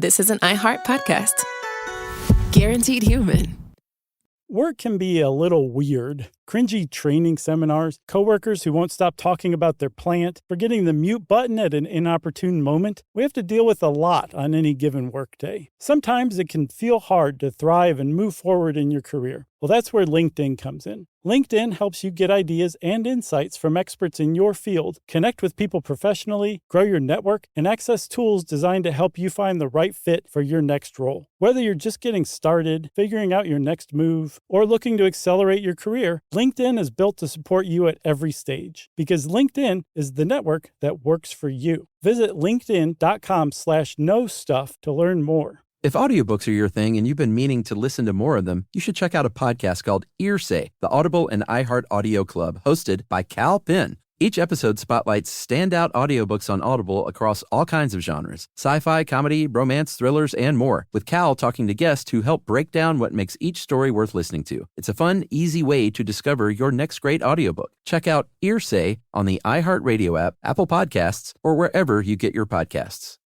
this is an iHeart podcast. Guaranteed human. Work can be a little weird. Cringy training seminars, coworkers who won't stop talking about their plant, forgetting the mute button at an inopportune moment. We have to deal with a lot on any given workday. Sometimes it can feel hard to thrive and move forward in your career. Well, that's where LinkedIn comes in. LinkedIn helps you get ideas and insights from experts in your field, connect with people professionally, grow your network, and access tools designed to help you find the right fit for your next role. Whether you're just getting started, figuring out your next move, or looking to accelerate your career, LinkedIn is built to support you at every stage because LinkedIn is the network that works for you. Visit linkedin.com/knowstuff to learn more. If audiobooks are your thing and you've been meaning to listen to more of them, you should check out a podcast called Earsay, the Audible and iHeart Audio Club, hosted by Cal Penn. Each episode spotlights standout audiobooks on Audible across all kinds of genres: sci-fi, comedy, romance, thrillers, and more, with Cal talking to guests who help break down what makes each story worth listening to. It's a fun, easy way to discover your next great audiobook. Check out Earsay on the iHeartRadio app, Apple Podcasts, or wherever you get your podcasts.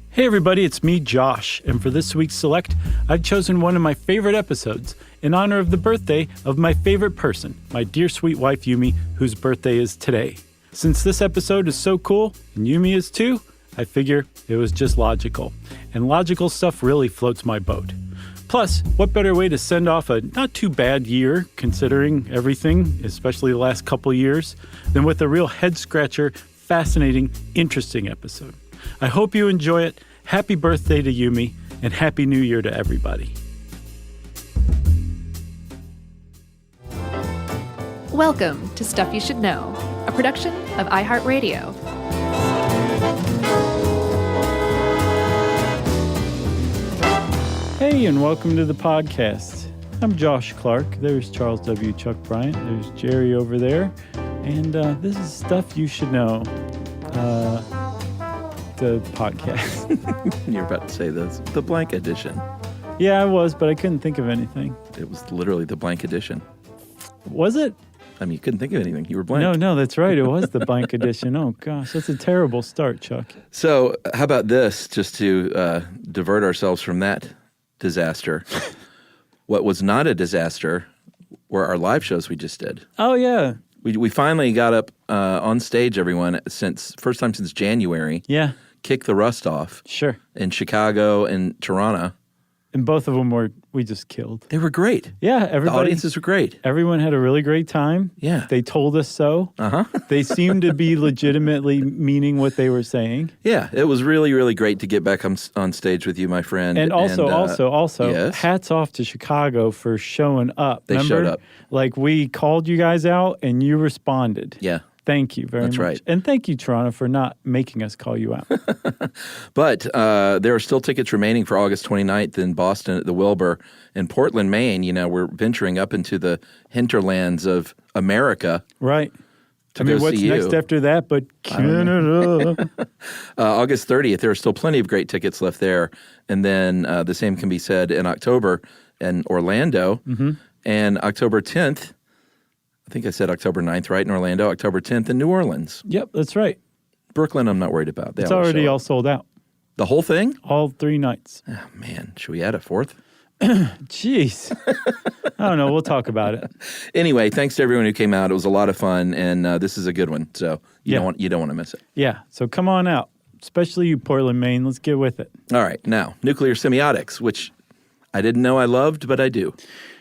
Hey everybody, it's me, Josh, and for this week's Select, I've chosen one of my favorite episodes in honor of the birthday of my favorite person, my dear sweet wife Yumi, whose birthday is today. Since this episode is so cool, and Yumi is too, I figure it was just logical. And logical stuff really floats my boat. Plus, what better way to send off a not too bad year, considering everything, especially the last couple years, than with a real head-scratcher, fascinating, interesting episode. I hope you enjoy it. Happy birthday to Yumi, and Happy New Year to everybody. Welcome to Stuff You Should Know, a production of iHeartRadio. Hey, and welcome to the podcast. I'm Josh Clark. There's Charles W. Chuck Bryant. There's Jerry over there. And this is Stuff You Should Know. The podcast. You're about to say the blank edition. Yeah, I was, but I couldn't think of anything. It was literally the blank edition. Was it? I mean, you couldn't think of anything. You were blank. No, that's right. It was the blank edition. Oh, gosh, that's a terrible start, Chuck. So how about this, just to divert ourselves from that disaster? What was not a disaster were our live shows we just did. Oh, yeah. We finally got up on stage, everyone, first time since January. Yeah. Kick the rust off. Sure. In Chicago and Toronto. And both of them we just killed. They were great. Yeah, the audiences were great. Everyone had a really great time. Yeah. They told us so. Uh-huh. They seemed to be legitimately meaning what they were saying. Yeah, it was really, really great to get back on stage with you, my friend. And also, yes? hats off to Chicago for showing up. They showed up. Like, we called you guys out and you responded. Yeah. Thank you very much. That's right. And thank you, Toronto, for not making us call you out. But there are still tickets remaining for August 29th in Boston at the Wilbur. In Portland, Maine, we're venturing up into the hinterlands of America. Right. To go what's see you. next after that but Canada? August 30th, there are still plenty of great tickets left there. And then the same can be said in October in Orlando. Mm-hmm. And October 10th, I think I said October 9th, right, in Orlando. October 10th in New Orleans. Yep, that's right. Brooklyn, I'm not worried about. It's already all sold out. The whole thing? All 3 nights. Oh, man. Should we add a fourth? Jeez. I don't know. We'll talk about it. Anyway, thanks to everyone who came out. It was a lot of fun, and this is a good one. So you don't want to miss it. Yeah. So come on out, especially you, Portland, Maine. Let's get with it. All right. Now, nuclear semiotics, which I didn't know I loved, but I do.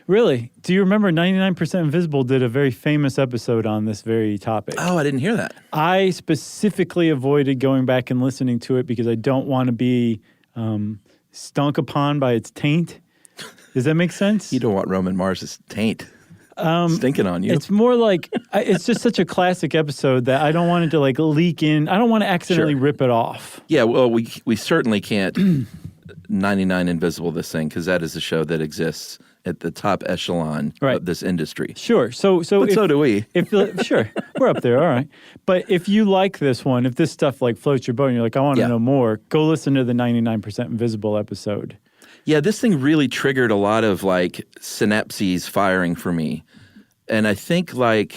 Really? Do you remember 99% Invisible did a very famous episode on this very topic? Oh, I didn't hear that. I specifically avoided going back and listening to it because I don't want to be stunk upon by its taint. Does that make sense? You don't want Roman Mars' taint stinking on you. It's more like, it's just such a classic episode that I don't want it to leak in. I don't want to accidentally rip it off. Yeah, well, we certainly can't 99 Invisible this thing because that is a show that exists at the top echelon of this industry. Sure. So do we. Sure. We're up there. All right. But if you like this one, if this stuff floats your boat and you're like, I want to know more, go listen to the 99% Invisible episode. Yeah, this thing really triggered a lot of synapses firing for me. And I think I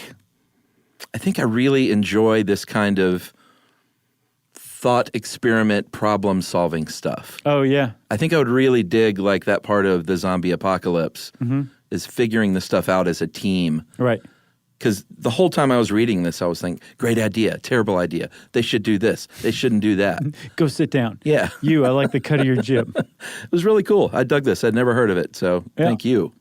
really enjoy this kind of thought experiment problem solving stuff. Oh, yeah. I think I would really dig like that part of the zombie apocalypse is figuring the stuff out as a team. Right. Because the whole time I was reading this, I was thinking, great idea, terrible idea. They should do this. They shouldn't do that. Go sit down. Yeah. I like the cut of your jib. It was really cool. I dug this. I'd never heard of it. So thank you.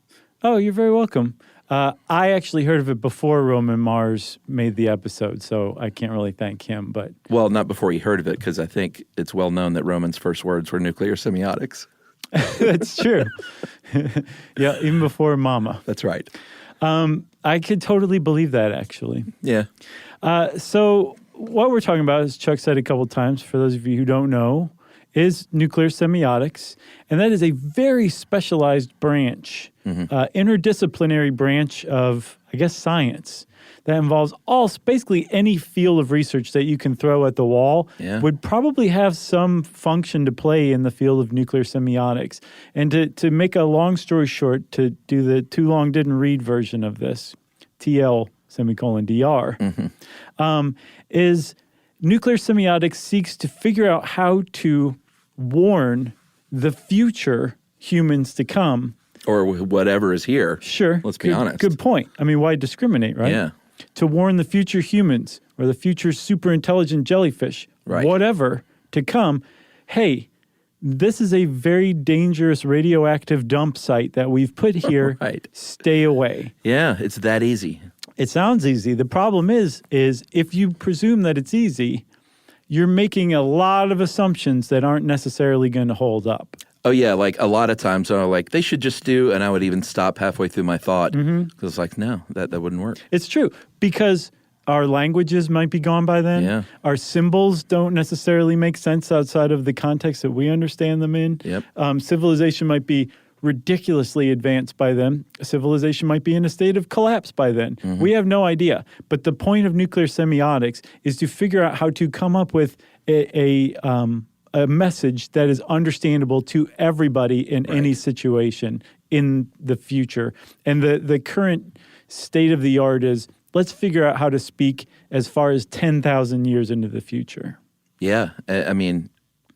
Oh, you're very welcome. I actually heard of it before Roman Mars made the episode, so I can't really thank him. But Well, not before he heard of it, because I think it's well known that Roman's first words were nuclear semiotics. That's true. Yeah, even before Mama. That's right. I could totally believe that, actually. Yeah. So what we're talking about, as Chuck said a couple times, for those of you who don't know, is nuclear semiotics. And that is a very specialized branch, interdisciplinary branch of, I guess, science that involves basically any field of research that you can throw at the wall would probably have some function to play in the field of nuclear semiotics. And to make a long story short, to do the too long didn't read version of this, TL:(DR), is nuclear semiotics seeks to figure out how to warn the future humans to come. Or whatever is here. Sure. Let's be honest. Good point. I mean, why discriminate, right? Yeah. To warn the future humans or the future super intelligent jellyfish, whatever, to come, hey, this is a very dangerous radioactive dump site that we've put here. Stay away. Yeah, it's that easy. It sounds easy. The problem is if you presume that it's easy, you're making a lot of assumptions that aren't necessarily going to hold up. Oh, yeah, like a lot of times I'm like, they should just do, and I would even stop halfway through my thought. Because it's like, no, that wouldn't work. It's true, because our languages might be gone by then. Yeah. Our symbols don't necessarily make sense outside of the context that we understand them in. Yep. Civilization might be ridiculously advanced by then. Civilization might be in a state of collapse by then. We have no idea. But the point of nuclear semiotics is to figure out how to come up with a message that is understandable to everybody in any situation in the future. And the current state of the art is, let's figure out how to speak as far as 10,000 years into the future. Yeah, I mean,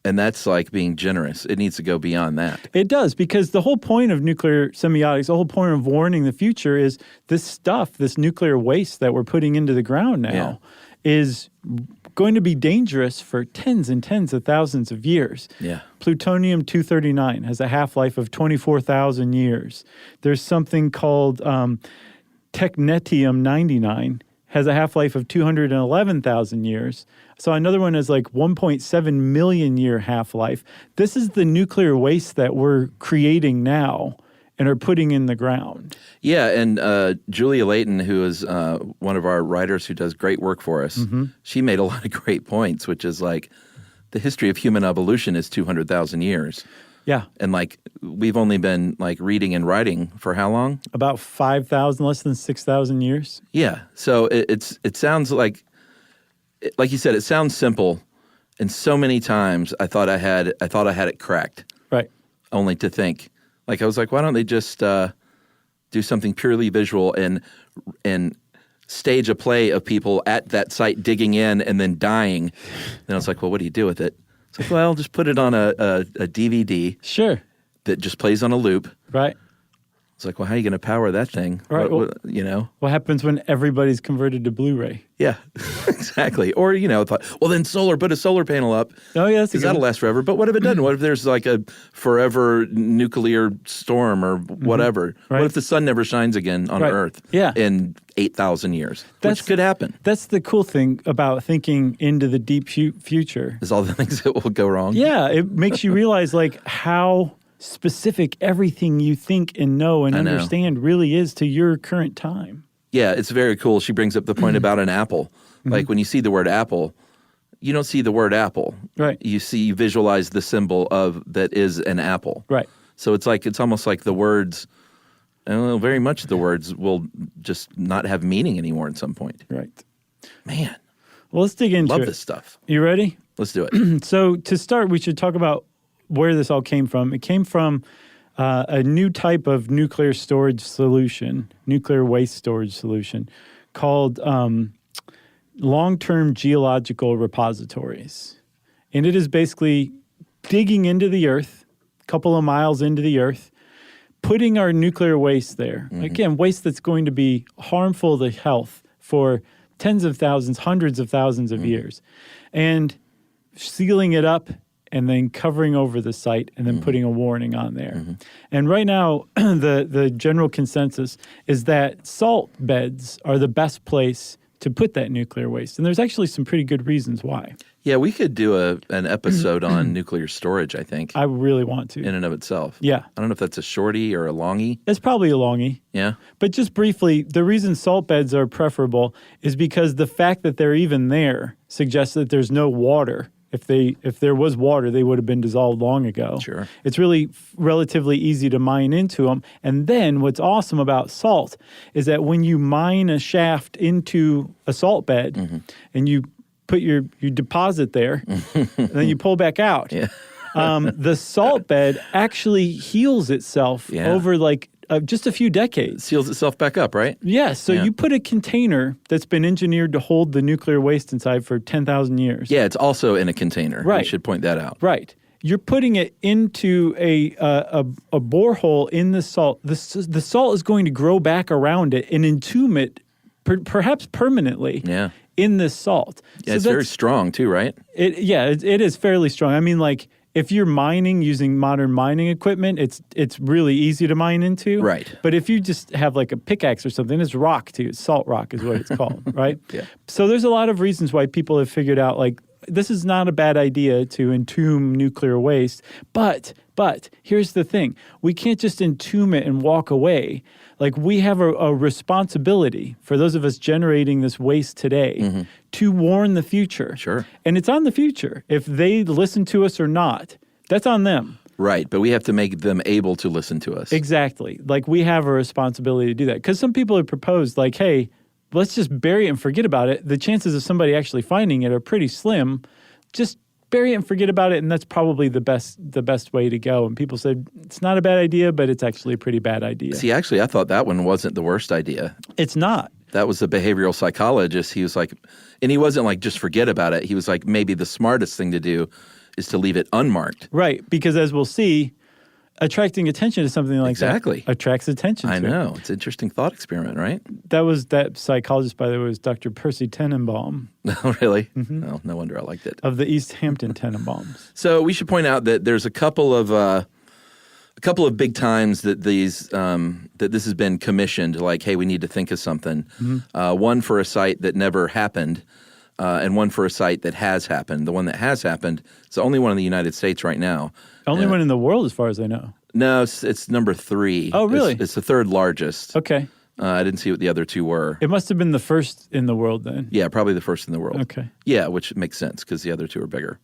and that's like being generous. It needs to go beyond that. It does, because the whole point of nuclear semiotics, the whole point of warning the future is this stuff, this nuclear waste that we're putting into the ground now is going to be dangerous for tens and tens of thousands of years. Yeah. Plutonium-239 has a half-life of 24,000 years. There's something called technetium-99, has a half-life of 211,000 years. So another one is like 1.7 million year half-life. This is the nuclear waste that we're creating now and are putting in the ground. Yeah, and Julia Layton, who is one of our writers who does great work for us, she made a lot of great points, which is like the history of human evolution is 200,000 years. Yeah. And like we've only been like reading and writing for how long? About 5,000, less than 6,000 years. Yeah. So it sounds like you said, it sounds simple. And so many times I thought I had it cracked. Right. Only to think. Like I was like, why don't they just do something purely visual and stage a play of people at that site digging in and then dying? Then I was like, well, what do you do with it? It's like, well, just put it on a DVD. Sure. That just plays on a loop. Right. It's like, well, how are you going to power that thing? Right. What happens when everybody's converted to Blu-ray? Yeah, exactly. Or, put a solar panel up. Oh, yeah. Because that'll last forever. But what if it doesn't? What if there's like a forever nuclear storm or whatever? Right. What if the sun never shines again on Earth in 8,000 years? Which could happen. That's the cool thing about thinking into the deep future. Is all the things that will go wrong. Yeah, it makes you realize like how specific everything you think and know and understand really is to your current time. Yeah, it's very cool. She brings up the point about an apple. Like when you see the word apple, you don't see the word apple. Right. You visualize the symbol of that is an apple. Right. So it's almost like the words, very much the words will just not have meaning anymore at some point. Right. Man. Well, let's dig into it. Love this stuff. You ready? Let's do it. So to start, we should talk about where this all came from. It came from a new type of nuclear waste storage solution called long-term geological repositories. And it is basically digging into the earth, a couple of miles into the earth, putting our nuclear waste there. Again, waste that's going to be harmful to health for tens of thousands, hundreds of thousands of years. And sealing it up and then covering over the site and then putting a warning on there. And right now, the general consensus is that salt beds are the best place to put that nuclear waste. And there's actually some pretty good reasons why. Yeah, we could do an episode on nuclear storage, I think. I really want to. In and of itself. Yeah. I don't know if that's a shorty or a longie. It's probably a longie. Yeah. But just briefly, the reason salt beds are preferable is because the fact that they're even there suggests that there's no water. If there was water, they would have been dissolved long ago. Sure. It's really relatively easy to mine into them. And then what's awesome about salt is that when you mine a shaft into a salt bed and you put you deposit there, and then you pull back out. Yeah. The salt bed actually heals itself over just a few decades. Seals itself back up, right? Yes. So you put a container that's been engineered to hold the nuclear waste inside for 10,000 years. Yeah, it's also in a container. Right. We should point that out. Right. You're putting it into a borehole in the salt. The salt is going to grow back around it and entomb it, perhaps permanently. Yeah. In this salt. Yeah, so it's very strong too, right? It is fairly strong. I mean, like, if you're mining using modern mining equipment, it's really easy to mine into. Right. But if you just have like a pickaxe or something, it's rock too. It's salt rock is what it's called, right? Yeah. So there's a lot of reasons why people have figured out, like, this is not a bad idea to entomb nuclear waste. But here's the thing. We can't just entomb it and walk away. Like, we have a responsibility for those of us generating this waste today to warn the future. Sure. And it's on the future. If they listen to us or not, that's on them. Right, but we have to make them able to listen to us. Exactly. Like, we have a responsibility to do that. Because some people have proposed, like, hey, let's just bury it and forget about it. The chances of somebody actually finding it are pretty slim. Just bury it and forget about it, and that's probably the best way to go. And people said, it's not a bad idea, but it's actually a pretty bad idea. See, actually, I thought that one wasn't the worst idea. It's not. That was a behavioral psychologist. He was like, and he wasn't like, just forget about it. He was like, maybe the smartest thing to do is to leave it unmarked. Right, because as we'll see, attracting attention to something like that attracts attention to I know. It's an interesting thought experiment, right? That psychologist, by the way, was Dr. Percy Tenenbaum. Oh, really? Oh, no wonder I liked it. Of the East Hampton Tenenbaums. So we should point out that there's a couple of big times that that this has been commissioned. Like, hey, we need to think of something. One for a site that never happened, and one for a site that has happened. The one that has happened is the only one in the United States right now. Only one in the world, as far as I know. No, it's number 3. Oh, really? It's the third largest. Okay. I didn't see what the other 2 were. It must have been the first in the world then. Yeah, probably the first in the world. Okay. Yeah, which makes sense because the other 2 are bigger.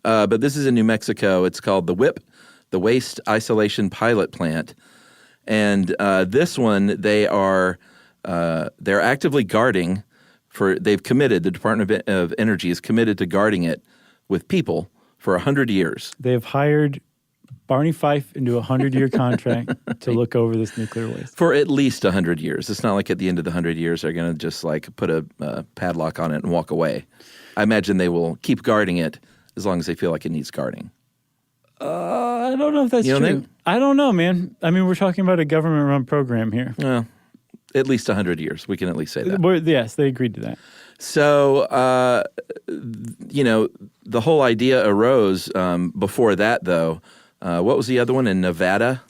But this is in New Mexico. It's called the WIPP, the Waste Isolation Pilot Plant. And this one, they're actively guarding they've committed, the Department of Energy is committed to guarding it with people for 100 years. They've hired Barney Fife into a 100-year contract to look over this nuclear waste. For at least 100 years. It's not like at the end of the 100 years they're going to just like put a padlock on it and walk away. I imagine they will keep guarding it as long as they feel like it needs guarding. I don't know if that's you don't true. Think? I don't know, man. I mean, we're talking about a government-run program here. Well, at least 100 years. We can at least say that. Yes, they agreed to that. So, the whole idea arose before that, though. What was the other one in Nevada?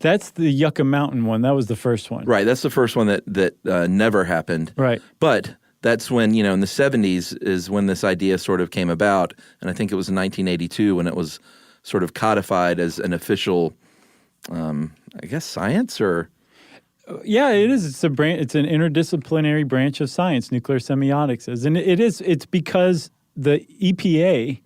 That's the Yucca Mountain one. That was the first one. Right. That's the first one that never happened. Right. But that's when, in the 70s is when this idea sort of came about. And I think it was in 1982 when it was sort of codified as an official, science or... Yeah, it is. It's an interdisciplinary branch of science, nuclear semiotics is. And it's because the EPA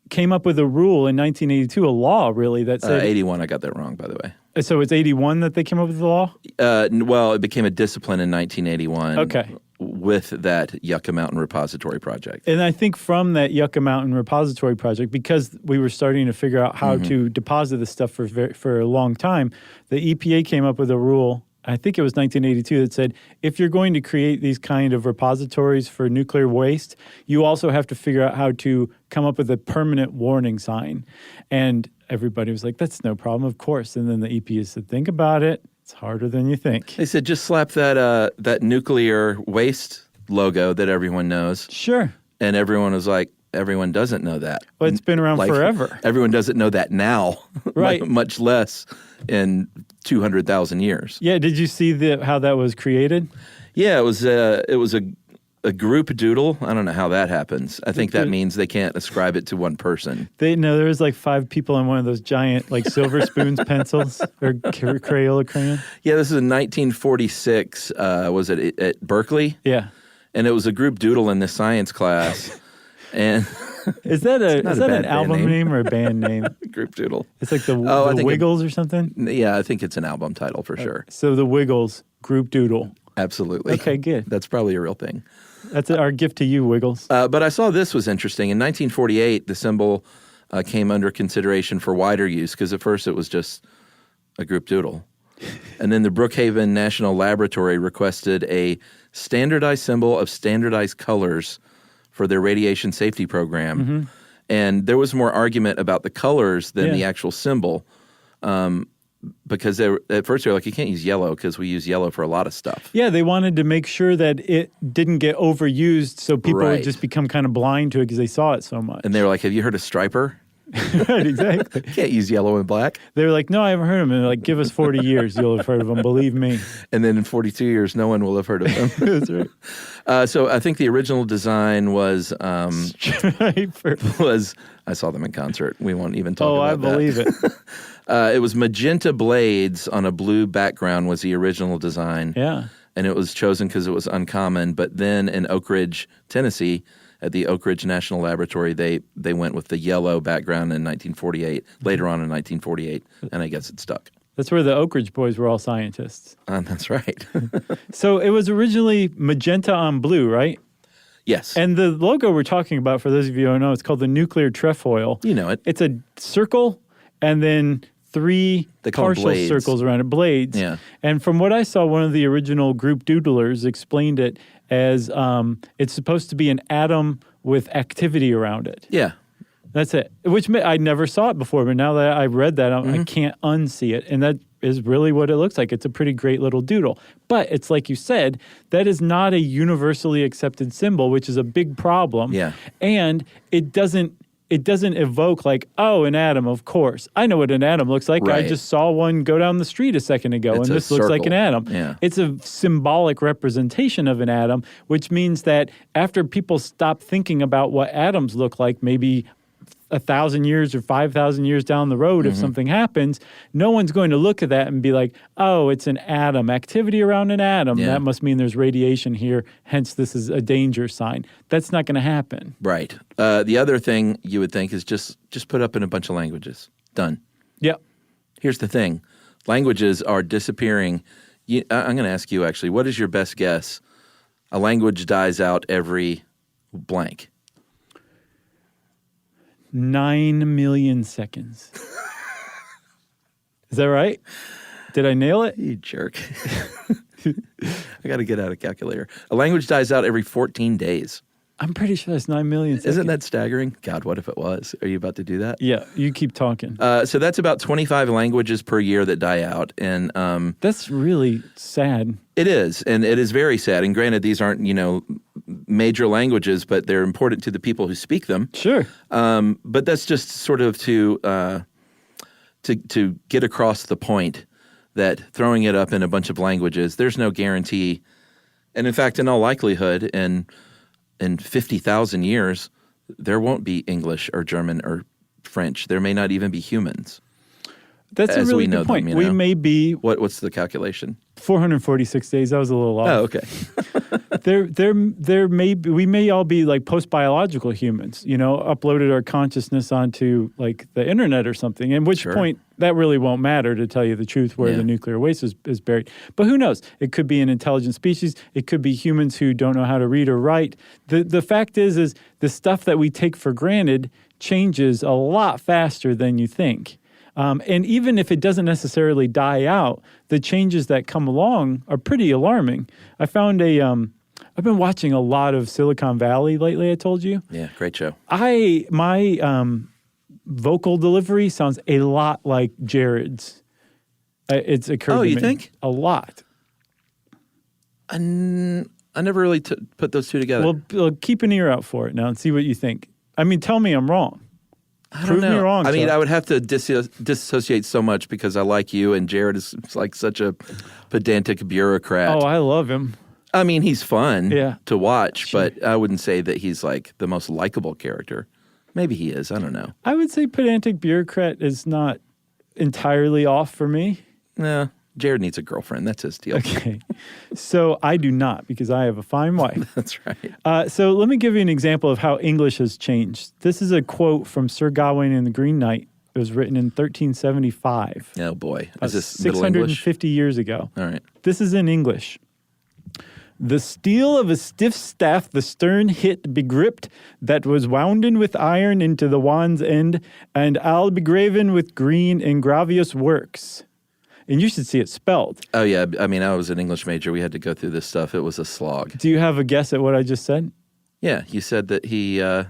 came up with a rule in 1982, a law really that said... 81, I got that wrong, by the way. So it's 81 that they came up with the law? Well, it became a discipline in 1981. Okay. With that Yucca Mountain Repository Project. And I think from that Yucca Mountain Repository Project, because we were starting to figure out how to deposit this stuff for a long time, the EPA came up with a rule I think it was 1982, that said, if you're going to create these kind of repositories for nuclear waste, you also have to figure out how to come up with a permanent warning sign. And everybody was like, that's no problem, of course. And then the EPA said, think about it. It's harder than you think. They said, just slap that nuclear waste logo that everyone knows. Sure. And everyone was like, everyone doesn't know that. Well, it's been around forever. Everyone doesn't know that now, right? Much less in 200,000 years. Yeah. Did you see how that was created? Yeah, it was a group doodle. I don't know how that happens. I think that means they can't ascribe it to one person. There was like 5 people on one of those giant like Silver Spoons pencils or Crayola crayon. Yeah, this is in 1946. Was it at Berkeley? Yeah. And it was a group doodle in this science class. And is that an album name or a band name? Group Doodle. It's like the Wiggles or something? Yeah, I think it's an album title for sure. So the Wiggles, Group Doodle. Absolutely. Okay, good. That's probably a real thing. That's our gift to you, Wiggles. But I saw this was interesting. In 1948, the symbol came under consideration for wider use because at first it was just a group doodle. And then the Brookhaven National Laboratory requested a standardized symbol of standardized colors for their radiation safety program. Mm-hmm. And there was more argument about the colors than the actual symbol because at first they were like, you can't use yellow because we use yellow for a lot of stuff. Yeah, they wanted to make sure that it didn't get overused so people would just become kind of blind to it because they saw it so much. And they were like, have you heard of striper? Right, exactly. You can't use yellow and black. They were like, no, I haven't heard of them. And they're like, give us 40 years, you'll have heard of them, believe me. And then in 42 years, no one will have heard of them. That's right. So I think the original design was Striper. I saw them in concert. We won't even talk about that. Oh, I believe it. It was magenta blades on a blue background was the original design. Yeah. And it was chosen because it was uncommon. But then in Oak Ridge, Tennessee, at the Oak Ridge National Laboratory, they went with the yellow background in 1948, later on in 1948, and I guess it stuck. That's where the Oak Ridge boys were all scientists. That's right. So it was originally magenta on blue, right? Yes. And the logo we're talking about, for those of you who don't know, it's called the nuclear trefoil. You know it. It's a circle and then 3 partial circles around it, blades. Yeah. And from what I saw, one of the original group doodlers explained it as it's supposed to be an atom with activity around it. Yeah. That's it. Which I never saw it before, but now that I read that, I can't unsee it. And that is really what it looks like. It's a pretty great little doodle. But it's like you said, that is not a universally accepted symbol, which is a big problem. Yeah. And it doesn't evoke like, oh, an atom, of course. I know what an atom looks like. Right. I just saw one go down the street a second ago, and this looks like an atom. Yeah. It's a symbolic representation of an atom, which means that after people stop thinking about what atoms look like, maybe 1,000 years or 5,000 years down the road, if something happens, no one's going to look at that and be like, oh, it's an atom. Activity around an atom. Yeah. That must mean there's radiation here. Hence, this is a danger sign. That's not going to happen. Right. The other thing you would think is just put up in a bunch of languages. Done. Yep. Here's the thing. Languages are disappearing. I'm going to ask you, actually, what is your best guess? A language dies out every blank. 9 million seconds. Is that right? Did I nail it? You jerk. I got to get out a calculator. A language dies out every 14 days. I'm pretty sure that's 9 million seconds. Isn't that staggering? God, what if it was? Are you about to do that? Yeah, you keep talking. So that's about 25 languages per year that die out. And that's really sad. It is, and it is very sad. And granted, these aren't, major languages, but they're important to the people who speak them. Sure. But that's just sort of to get across the point that throwing it up in a bunch of languages, there's no guarantee. And in fact, in all likelihood, in 50,000 years, there won't be English or German or French. There may not even be humans. That's a really good point. We may be... What's the calculation? 446 days. That was a little off. Oh, okay. there may be, we may all be like post-biological humans, uploaded our consciousness onto like the internet or something, at which point that really won't matter, to tell you the truth, where the nuclear waste is buried. But who knows? It could be an intelligent species. It could be humans who don't know how to read or write. The fact is the stuff that we take for granted changes a lot faster than you think. And even if it doesn't necessarily die out, the changes that come along are pretty alarming. I found I've been watching a lot of Silicon Valley lately, I told you. Yeah, great show. My vocal delivery sounds a lot like Jared's. It's occurred to me. Oh, you think? A lot. I never really put those two together. Well, keep an ear out for it now and see what you think. I mean, tell me I'm wrong. Prove me wrong. I mean, Chuck. I would have to dissociate so much because I like you, and Jared is like such a pedantic bureaucrat. Oh, I love him. I mean, he's fun to watch, Sure. but I wouldn't say that he's like the most likable character. Maybe he is. I don't know. I would say pedantic bureaucrat is not entirely off for me. No, Jared needs a girlfriend. That's his deal. Okay. So I do not, because I have a fine wife. That's right. So let me give you an example of how English has changed. This is a quote from Sir Gawain and the Green Knight. It was written in 1375. Oh, boy. Is this Middle English? 650 years ago. All right. This is in English. The steel of a stiff staff the stern hit begripped, that was wounden with iron into the wand's end, and all begraven with green and gravious works. And you should see it spelled. Oh, yeah. I mean, I was an English major. We had to go through this stuff. It was a slog. Do you have a guess at what I just said? Yeah. You said that the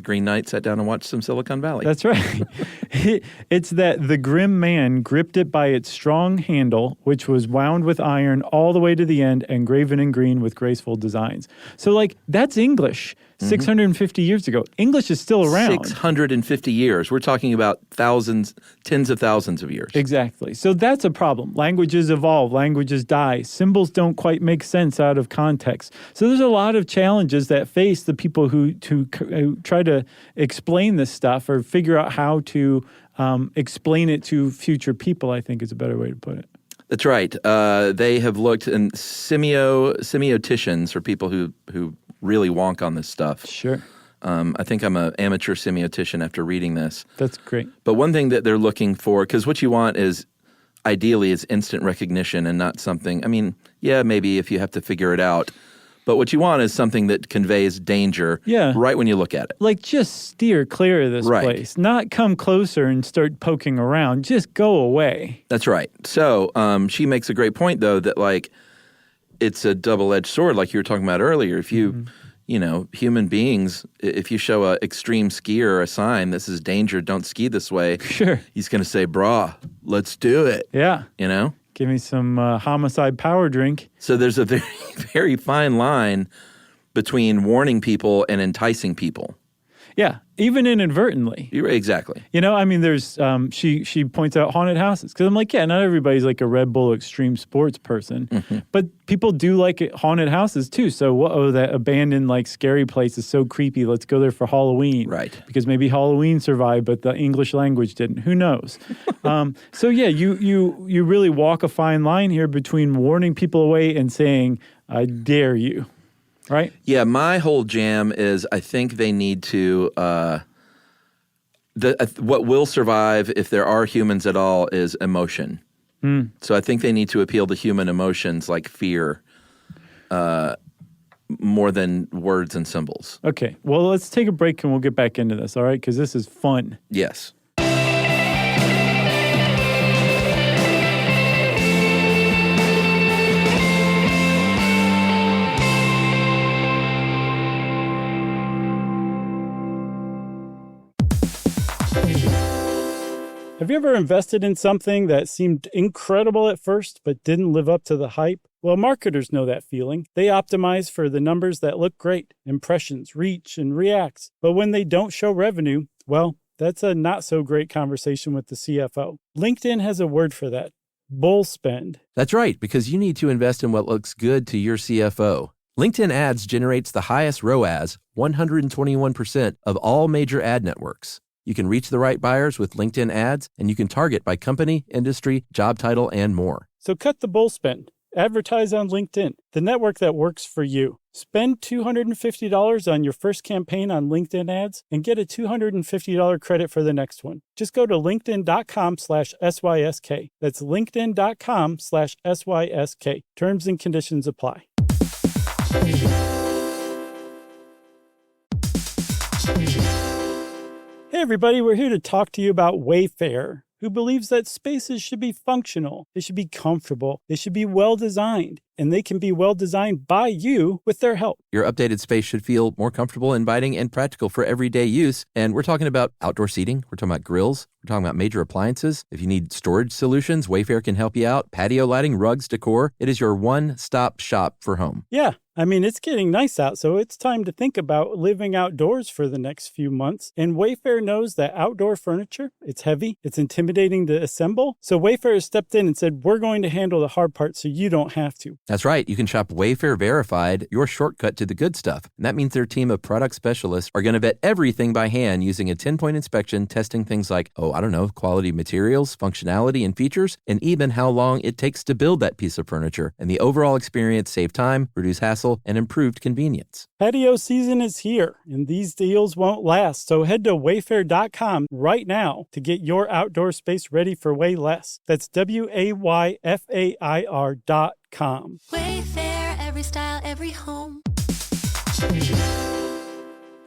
Green Knight sat down and watched some Silicon Valley. That's right. It's that the grim man gripped it by its strong handle, which was wound with iron all the way to the end and graven in green with graceful designs. So, like, that's English 650 years ago. English is still around. 650 years. We're talking about thousands, tens of thousands of years. Exactly. So that's a problem. Languages evolve. Languages die. Symbols don't quite make sense out of context. So there's a lot of challenges that face the people who try to explain this stuff or figure out how to explain it to future people, I think is a better way to put it. That's right. They have looked, and semioticians are people who really wonk on this stuff. Sure. I think I'm an amateur semiotician after reading this. That's great. But one thing that they're looking for, because what you want is, ideally, is instant recognition and not something, I mean, yeah, maybe if you have to figure it out. But what you want is something that conveys danger right when you look at it. Like, just steer clear of this place. Not come closer and start poking around. Just go away. That's right. So she makes a great point, though, that, like, it's a double-edged sword, like you were talking about earlier. If you, you know, human beings, if you show an extreme skier a sign, this is danger, don't ski this way. Sure. He's going to say, brah, let's do it. Yeah. You know? Give me some homicide power drink. So there's a very, very fine line between warning people and enticing people. Yeah, even inadvertently. Exactly. You know, I mean, there's, she points out haunted houses. Because I'm like, yeah, not everybody's like a Red Bull extreme sports person. But people do like haunted houses too. So, that abandoned, like, scary place is so creepy. Let's go there for Halloween. Right. Because maybe Halloween survived, but the English language didn't. Who knows? So, yeah, you really walk a fine line here between warning people away and saying, I dare you. Right? Yeah, my whole jam is I think they need to what will survive if there are humans at all is emotion. So I think they need to appeal to human emotions like fear more than words and symbols. Okay. Well, let's take a break and we'll get back into this, all right? Because this is fun. Yes. Have you ever invested in something that seemed incredible at first but didn't live up to the hype? Well, marketers know that feeling. They optimize for the numbers that look great, impressions, reach, and reacts. But when they don't show revenue, well, that's a not so great conversation with the CFO. LinkedIn has a word for that: bull spend. That's right, because you need to invest in what looks good to your CFO. LinkedIn Ads generates the highest ROAS, 121% of all major ad networks. You can reach the right buyers with LinkedIn Ads, and you can target by company, industry, job title, and more. So cut the bull spend. Advertise on LinkedIn, the network that works for you. Spend $250 on your first campaign on LinkedIn Ads and get a $250 credit for the next one. Just go to linkedin.com/SYSK. That's linkedin.com/SYSK. Terms and conditions apply. Hey everybody, we're here to talk to you about Wayfair, who believes that spaces should be functional, they should be comfortable, they should be well-designed, and they can be well-designed by you with their help. Your updated space should feel more comfortable, inviting, and practical for everyday use. And we're talking about outdoor seating. We're talking about grills. We're talking about major appliances. If you need storage solutions, Wayfair can help you out. Patio lighting, rugs, decor. It is your one-stop shop for home. Yeah, I mean, it's getting nice out, so it's time to think about living outdoors for the next few months. And Wayfair knows that outdoor furniture, it's heavy, it's intimidating to assemble. So Wayfair has stepped in and said, we're going to handle the hard part so you don't have to. That's right. You can shop Wayfair Verified, your shortcut to the good stuff. And that means their team of product specialists are going to vet everything by hand using a 10-point inspection, testing things like, quality materials, functionality, and features, and even how long it takes to build that piece of furniture. And the overall experience save time, reduce hassle, and improved convenience. Patio season is here, and these deals won't last. So head to wayfair.com right now to get your outdoor space ready for way less. That's WAYFAIR.com. Wayfair, every style, every home.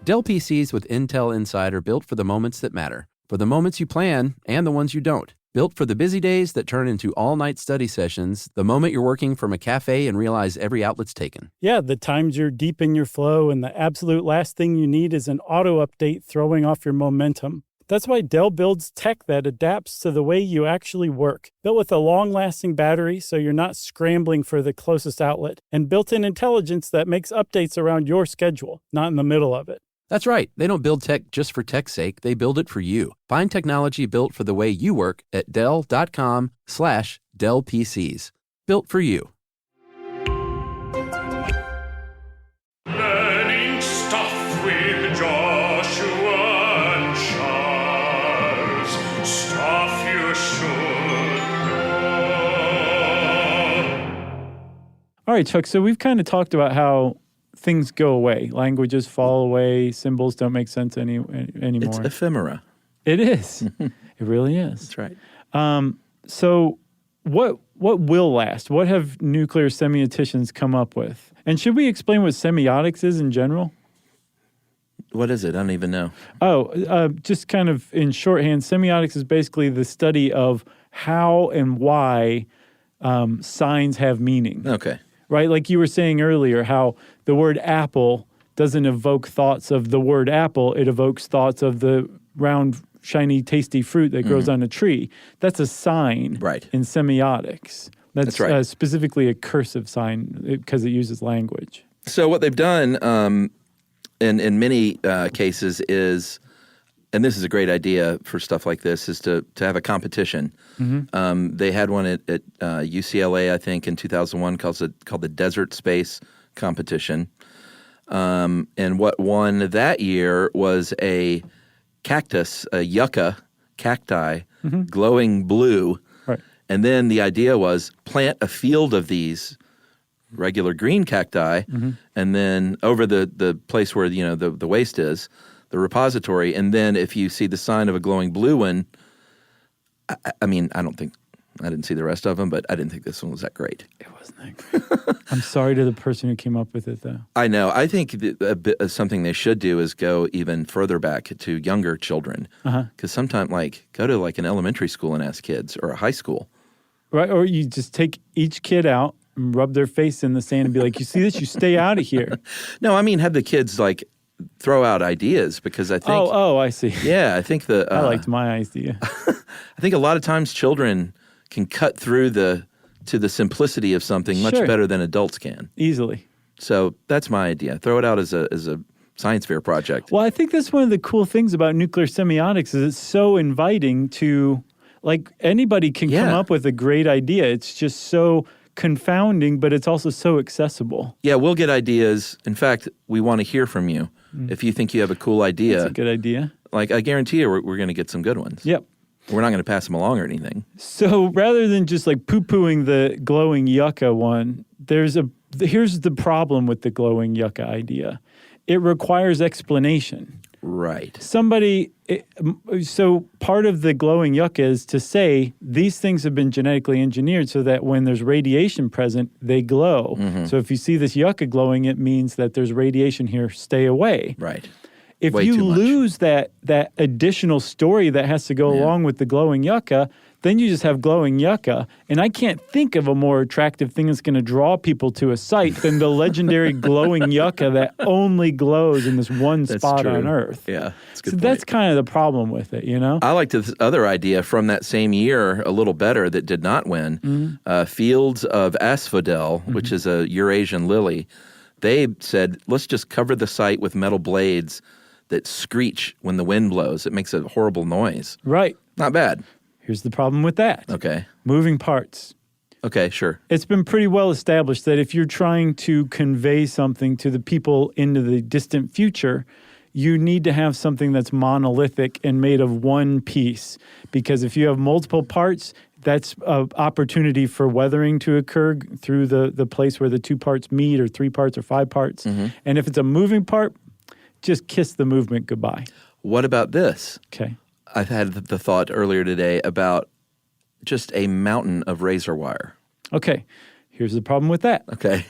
Dell PCs with Intel Inside are built for the moments that matter, for the moments you plan and the ones you don't. Built for the busy days that turn into all-night study sessions, the moment you're working from a cafe and realize every outlet's taken. Yeah, the times you're deep in your flow and the absolute last thing you need is an auto update throwing off your momentum. That's why Dell builds tech that adapts to the way you actually work. Built with a long-lasting battery so you're not scrambling for the closest outlet, and built-in intelligence that makes updates around your schedule, not in the middle of it. That's right. They don't build tech just for tech's sake. They build it for you. Find technology built for the way you work at Dell.com/Dell PCs. Built for you. Learning stuff with Joshua and Charles. Stuff you should know. All right, Chuck, so we've kind of talked about how things go away. Languages fall away. Symbols don't make sense anymore. It's ephemera. It is. It really is. That's right. So what will last? What have nuclear semioticians come up with? And should we explain what semiotics is in general? What is it? I don't even know. Just kind of in shorthand, semiotics is basically the study of how and why signs have meaning. Okay. Right? Like you were saying earlier, how the word apple doesn't evoke thoughts of the word apple. It evokes thoughts of the round, shiny, tasty fruit that grows on a tree. That's a sign in semiotics. That's right. Specifically a cursive sign because it uses language. So what they've done in many cases is, and this is a great idea for stuff like this, is to have a competition. Mm-hmm. They had one at UCLA, I think, in 2001 called the Desert Space Competition. And what won that year was a cactus, a yucca cacti, glowing blue. Right. And then the idea was plant a field of these regular green cacti, and then over the place where the waste is, the repository, and then if you see the sign of a glowing blue one, I didn't see the rest of them, but I didn't think this one was that great. It wasn't that great. I'm sorry to the person who came up with it, though. I know. I think something they should do is go even further back to younger children. Because sometimes, go to an elementary school and ask kids, or a high school. Right, or you just take each kid out and rub their face in the sand and be like, you see this? You stay out of here. No, I mean, have the kids, throw out ideas, because I think... Oh, I see. Yeah, I think I liked my idea. I think a lot of times children can cut through to the simplicity of something much better than adults can. Easily. So that's my idea. Throw it out as a science fair project. Well, I think that's one of the cool things about nuclear semiotics is it's so inviting to, anybody can come up with a great idea. It's just so confounding, but it's also so accessible. Yeah, we'll get ideas. In fact, we want to hear from you. If you think you have a cool idea. That's a good idea. I guarantee you we're going to get some good ones. Yep. We're not going to pass them along or anything. So rather than just poo-pooing the glowing yucca one, here's the problem with the glowing yucca idea. It requires explanation. Right. So part of the glowing yucca is to say these things have been genetically engineered so that when there's radiation present, they glow. So if you see this yucca glowing, it means that there's radiation here, stay away. Right. If Way you too much. lose that additional story that has to go along with the glowing yucca, then you just have glowing yucca. And I can't think of a more attractive thing that's going to draw people to a site than the legendary glowing yucca that only glows in this one spot true. on Earth. Yeah, that's a good So point. that's kind of the problem with it, you know? I liked this other idea from that same year a little better that did not win. Fields of asphodel, which is a Eurasian lily, they said, let's just cover the site with metal blades that screech when the wind blows. It makes a horrible noise. Right. Not bad. Here's the problem with that. Okay. Moving parts. Okay, sure. It's been pretty well established that if you're trying to convey something to the people into the distant future, you need to have something that's monolithic and made of one piece. Because if you have multiple parts, that's an opportunity for weathering to occur through the place where the two parts meet, or three parts or five parts. And if it's a moving part, just kiss the movement goodbye. What about this? Okay. I've had the thought earlier today about just a mountain of razor wire. Okay. Here's the problem with that. Okay.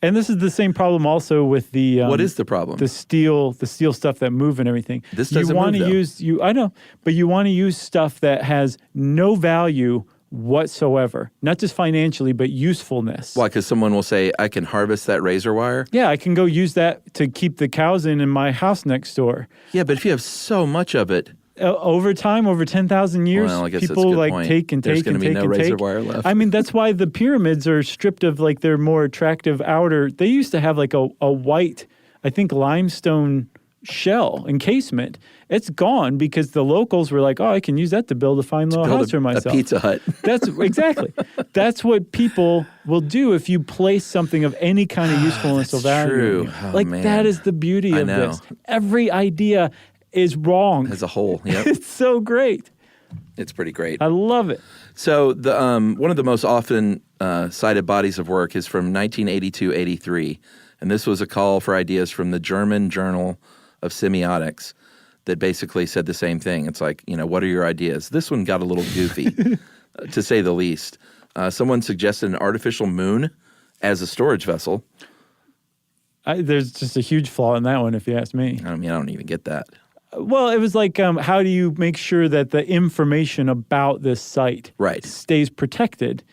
And this is the same problem also with the What is the problem? the steel stuff that move and everything. This doesn't wanna move, though. use I know, but you want to use stuff that has no value whatsoever, not just financially, but usefulness. Why? Because someone will say, I can harvest that razor wire? Yeah, I can go use that to keep the cows in my house next door. Yeah, but if you have so much of it, Over time, over 10,000 years, Well, I guess that's a people good like point. take and There's take gonna and be take no and razor take. wire left. I mean, that's why the pyramids are stripped of like their more attractive outer. They used to have like a white, I think, limestone shell encasement. It's gone because the locals were like, oh, I can use that to build a fine little house for a myself. Pizza Hut. That's exactly. That's what people will do if you place something of any kind of usefulness or That's value. true. in you. Oh, Like man. that is the beauty I of know. this. Every idea is wrong. As a whole, yep. It's so great. It's pretty great. I love it. So the one of the most often cited bodies of work is from 1982-83, and this was a call for ideas from the German Journal of Semiotics that basically said the same thing. It's like, what are your ideas? This one got a little goofy, to say the least. Someone suggested an artificial moon as a storage vessel. There's just a huge flaw in that one, if you ask me. I mean, I don't even get that. Well, it was like, how do you make sure that the information about this site stays protected?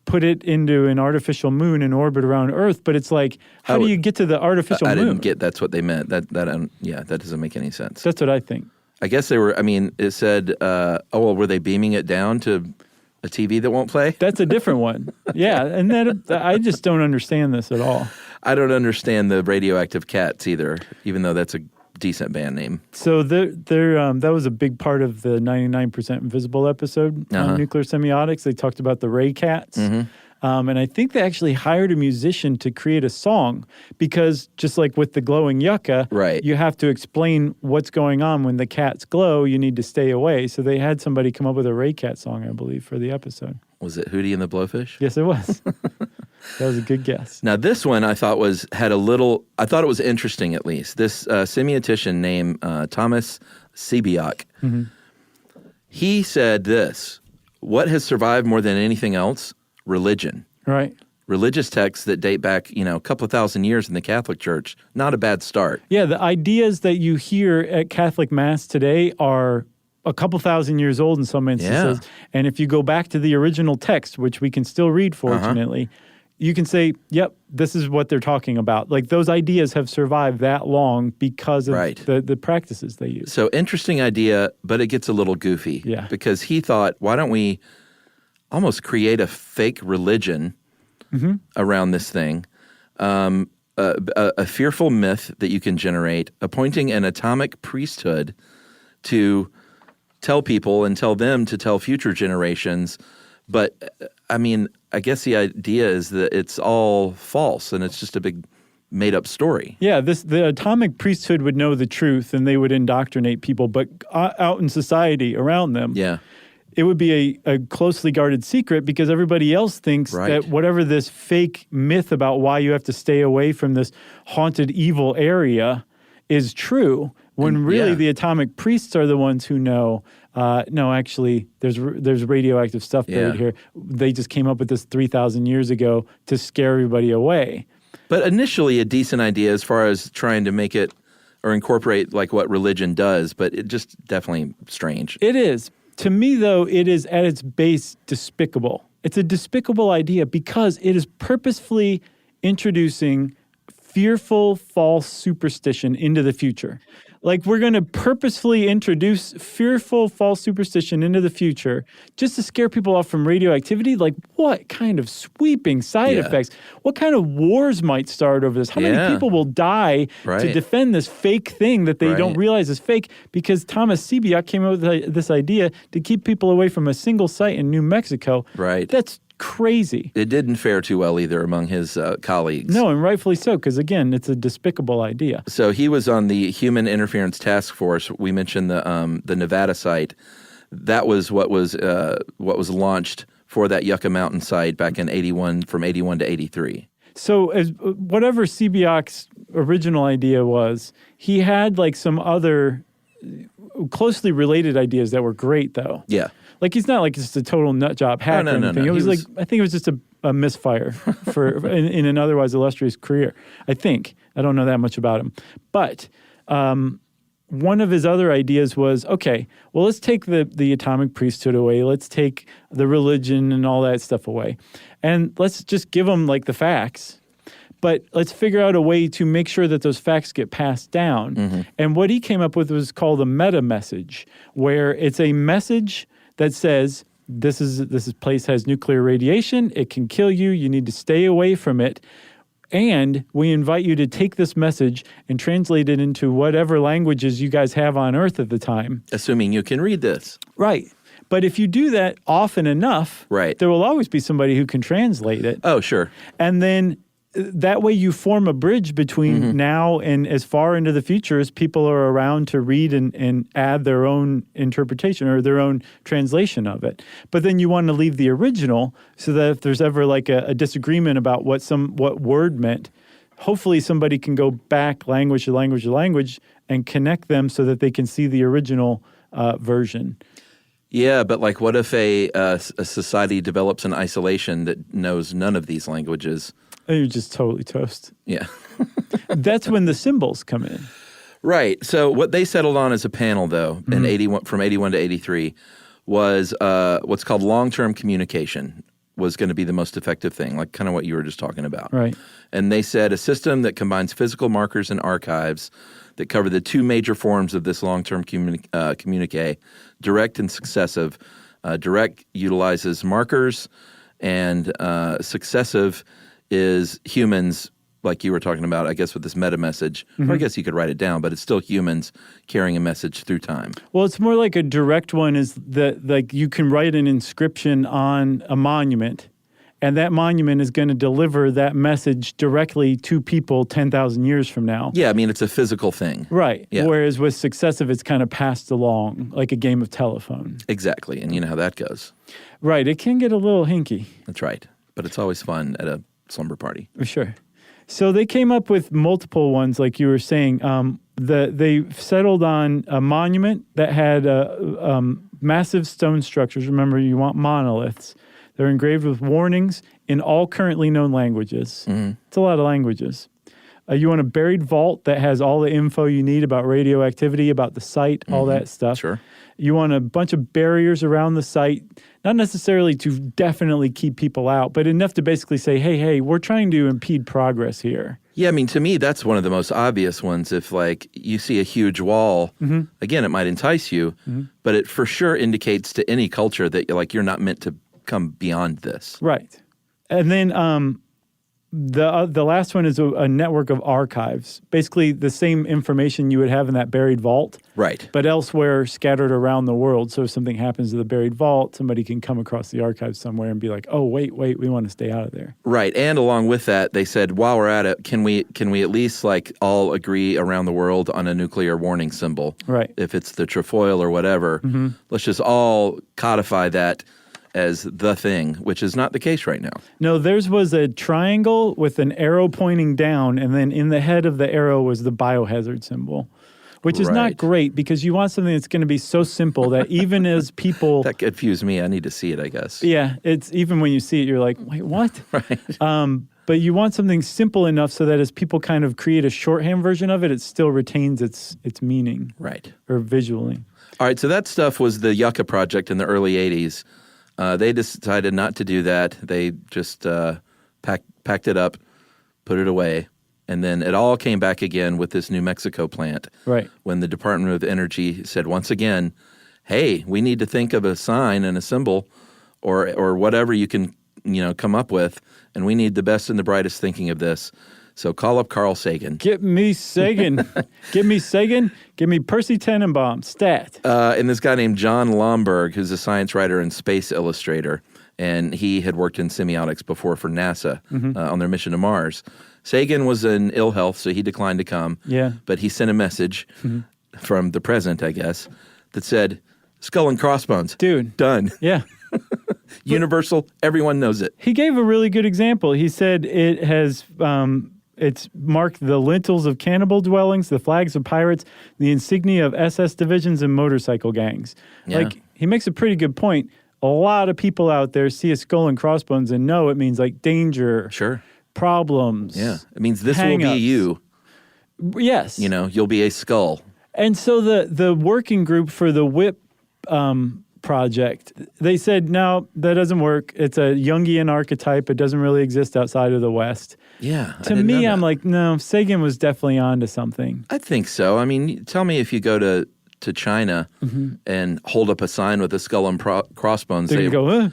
Put it into an artificial moon in orbit around Earth, but it's like, how do you get to the artificial I moon? didn't get that's what they meant. That doesn't make any sense. That's what I think. I guess they were, it said, were they beaming it down to a TV that won't play? That's a different one. Yeah, and I just don't understand this at all. I don't understand the radioactive cats either, even though that's a decent band name. So that was a big part of the 99% Invisible episode on nuclear semiotics. They talked about the ray cats. And I think they actually hired a musician to create a song because just like with the glowing yucca, you have to explain what's going on when the cats glow. You need to stay away. So they had somebody come up with a ray cat song, I believe, for the episode. Was it Hootie and the Blowfish? Yes, it was. That was a good guess. Now, this one I thought I thought it was interesting at least. This semiotician named Thomas Sebiak, he said this: what has survived more than anything else? Religion. Right. Religious texts that date back, a couple of thousand years in the Catholic Church. Not a bad start. Yeah, the ideas that you hear at Catholic Mass today are a couple thousand years old in some instances. Yeah. And if you go back to the original text, which we can still read, fortunately, you can say, yep, this is what they're talking about. Like those ideas have survived that long because of the practices they use. So interesting idea, but it gets a little goofy. Yeah. Because he thought, why don't we almost create a fake religion around this thing? A fearful myth that you can generate, appointing an atomic priesthood to tell people and tell them to tell future generations. But, I guess the idea is that it's all false and it's just a big made-up story. Yeah, the atomic priesthood would know the truth and they would indoctrinate people, but out in society around them, it would be a closely guarded secret because everybody else thinks that whatever this fake myth about why you have to stay away from this haunted evil area is true, when really the atomic priests are the ones who know, no, actually, there's radioactive stuff buried here. They just came up with this 3,000 years ago to scare everybody away. But initially a decent idea as far as trying to make it or incorporate like what religion does, but it just definitely strange. It is. To me, though, it is at its base despicable. It's a despicable idea because it is purposefully introducing fearful, false superstition into the future. Like, we're going to purposefully introduce fearful, false superstition into the future just to scare people off from radioactivity? Like, what kind of sweeping side effects? What kind of wars might start over this? How many people will die to defend this fake thing that they don't realize is fake? Because Thomas Semiotics came up with this idea to keep people away from a single site in New Mexico. Right. That's crazy. It didn't fare too well either among his colleagues. No, and rightfully so, because again, it's a despicable idea. So he was on the Human Interference Task Force. We mentioned the Nevada site. That was what was launched for that Yucca Mountain site back in 81, from 81 to 83. So as whatever Semiotics' original idea was, he had like some other closely related ideas that were great, though. Yeah. Like, he's not like just a total nut job hack or anything. No. It was like, I think it was just a misfire in an otherwise illustrious career. I think. I don't know that much about him. But one of his other ideas was, okay, well, let's take the atomic priesthood away. Let's take the religion and all that stuff away. And let's just give them like the facts. But let's figure out a way to make sure that those facts get passed down. Mm-hmm. And what he came up with was called a meta message, where it's a message that says, this place has nuclear radiation. It can kill you. You need to stay away from it. And we invite you to take this message and translate it into whatever languages you guys have on Earth at the time. Assuming you can read this. Right. But if you do that often enough, there will always be somebody who can translate it. Oh, sure. And then that way you form a bridge between now and as far into the future as people are around to read and add their own interpretation or their own translation of it. But then you want to leave the original so that if there's ever like a disagreement about what word meant, hopefully somebody can go back language to language to language and connect them so that they can see the original version. Yeah, but like what if a society develops an isolation that knows none of these languages? You're just totally toast. Yeah. That's when the symbols come in. Right. So what they settled on as a panel, though, in 81, from 81 to 83, was what's called long-term communication was going to be the most effective thing, like kind of what you were just talking about. Right. And they said a system that combines physical markers and archives that cover the two major forms of this long-term communique, direct and successive. Direct utilizes markers, and successive is humans, like you were talking about, I guess, with this meta message. Or I guess you could write it down, but it's still humans carrying a message through time. Well, it's more like a direct one is that like you can write an inscription on a monument, and that monument is going to deliver that message directly to people 10,000 years from now. Yeah, I mean, it's a physical thing. Right. Yeah. Whereas with successive, it's kind of passed along like a game of telephone. Exactly, and you know how that goes. Right. It can get a little hinky. That's right, but it's always fun at a slumber party. For sure. So they came up with multiple ones, like you were saying. They settled on a monument that had massive stone structures. Remember, you want monoliths. They're engraved with warnings in all currently known languages. It's a lot of languages. You want a buried vault that has all the info you need about radioactivity, about the site, all that stuff. Sure. You want a bunch of barriers around the site, not necessarily to definitely keep people out, but enough to basically say, hey, we're trying to impede progress here. Yeah, I mean, to me, that's one of the most obvious ones. If, like, you see a huge wall, again, it might entice you, but it for sure indicates to any culture that, like, you're not meant to come beyond this. Right. And then the last one is a network of archives. Basically, the same information you would have in that buried vault. Right. But elsewhere scattered around the world. So if something happens to the buried vault, somebody can come across the archives somewhere and be like, oh, wait, we want to stay out of there. Right. And along with that, they said, while we're at it, can we at least like all agree around the world on a nuclear warning symbol? Right. If it's the trefoil or whatever, let's just all codify that as the thing, which is not the case right now. No, theirs was a triangle with an arrow pointing down, and then in the head of the arrow was the biohazard symbol, which is not great because you want something that's going to be so simple that even as people... That confused me. I need to see it, I guess. Yeah, it's even when you see it, you're like, wait, what? Right. But you want something simple enough so that as people kind of create a shorthand version of it, it still retains its meaning. Right. Or visually. All right, so that stuff was the Yucca project in the early 80s. They decided not to do that. They just packed it up, put it away, and then it all came back again with this New Mexico plant. Right. When the Department of Energy said once again, hey, we need to think of a sign and a symbol or whatever you can come up with, and we need the best and the brightest thinking of this. So call up Carl Sagan. Get me Sagan. Give me Sagan. Give me Percy Tenenbaum. Stat. And this guy named John Lomberg, who's a science writer and space illustrator, and he had worked in semiotics before for NASA on their mission to Mars. Sagan was in ill health, so he declined to come. Yeah. But he sent a message from the present, I guess, that said, skull and crossbones. Dude. Done. Yeah. Universal. Everyone knows it. He gave a really good example. He said it has... it's marked the lintels of cannibal dwellings, the flags of pirates, the insignia of SS divisions and motorcycle gangs. Yeah. Like, he makes a pretty good point. A lot of people out there see a skull and crossbones and know it means like danger, Sure. problems. Yeah. It means this will hang-ups. be you. Yes. You'll be a skull. And so the working group for the WHIP project, they said, no, that doesn't work. It's a Jungian archetype. It doesn't really exist outside of the West. Yeah. To me, I'm like, no, Sagan was definitely onto something. I think so. I mean, tell me if you go to China and hold up a sign with a skull and crossbones. They go, huh?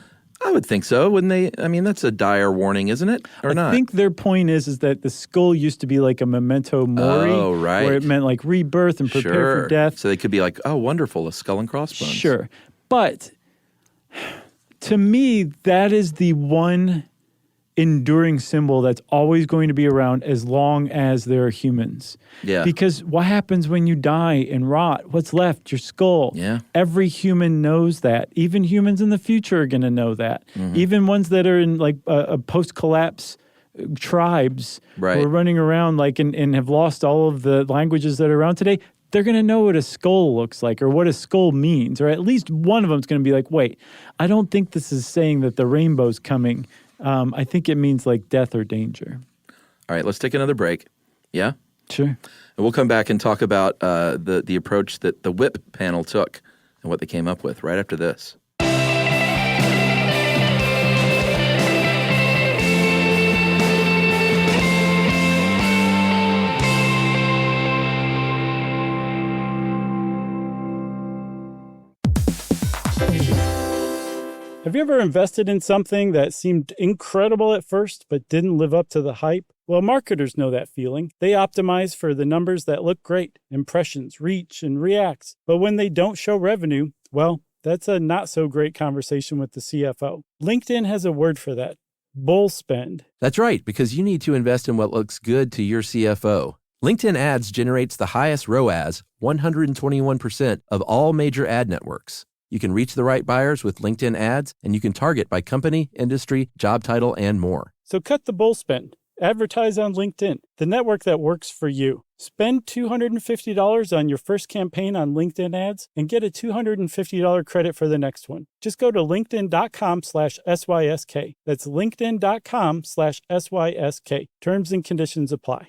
I would think so, wouldn't they? I mean, that's a dire warning, isn't it? Or not? I think their point is that the skull used to be like a memento mori. Oh, right. Where it meant like rebirth and prepare for death. So they could be like, oh, wonderful, a skull and crossbones. Sure. But to me, that is the one enduring symbol that's always going to be around as long as there are humans. Yeah. Because what happens when you die and rot? What's left? Your skull. Yeah. Every human knows that. Even humans in the future are going to know that. Even ones that are in like a post-collapse tribes who are running around like and have lost all of the languages that are around today, they're going to know what a skull looks like or what a skull means. Or at least one of them is going to be like, wait, I don't think this is saying that the rainbow's coming. I think it means like death or danger. All right, let's take another break. Yeah? Sure. And we'll come back and talk about the approach that the WHIP panel took and what they came up with right after this. Have you ever invested in something that seemed incredible at first but didn't live up to the hype? Well, marketers know that feeling. They optimize for the numbers that look great, impressions, reach, and reacts. But when they don't show revenue, well, that's a not so great conversation with the CFO. LinkedIn has a word for that: bull spend. That's right, because you need to invest in what looks good to your CFO. LinkedIn Ads generates the highest ROAS, 121% of all major ad networks. You can reach the right buyers with LinkedIn Ads, and you can target by company, industry, job title, and more. So cut the bull spend. Advertise on LinkedIn, the network that works for you. Spend $250 on your first campaign on LinkedIn Ads and get a $250 credit for the next one. Just go to linkedin.com/SYSK. That's linkedin.com/SYSK. Terms and conditions apply.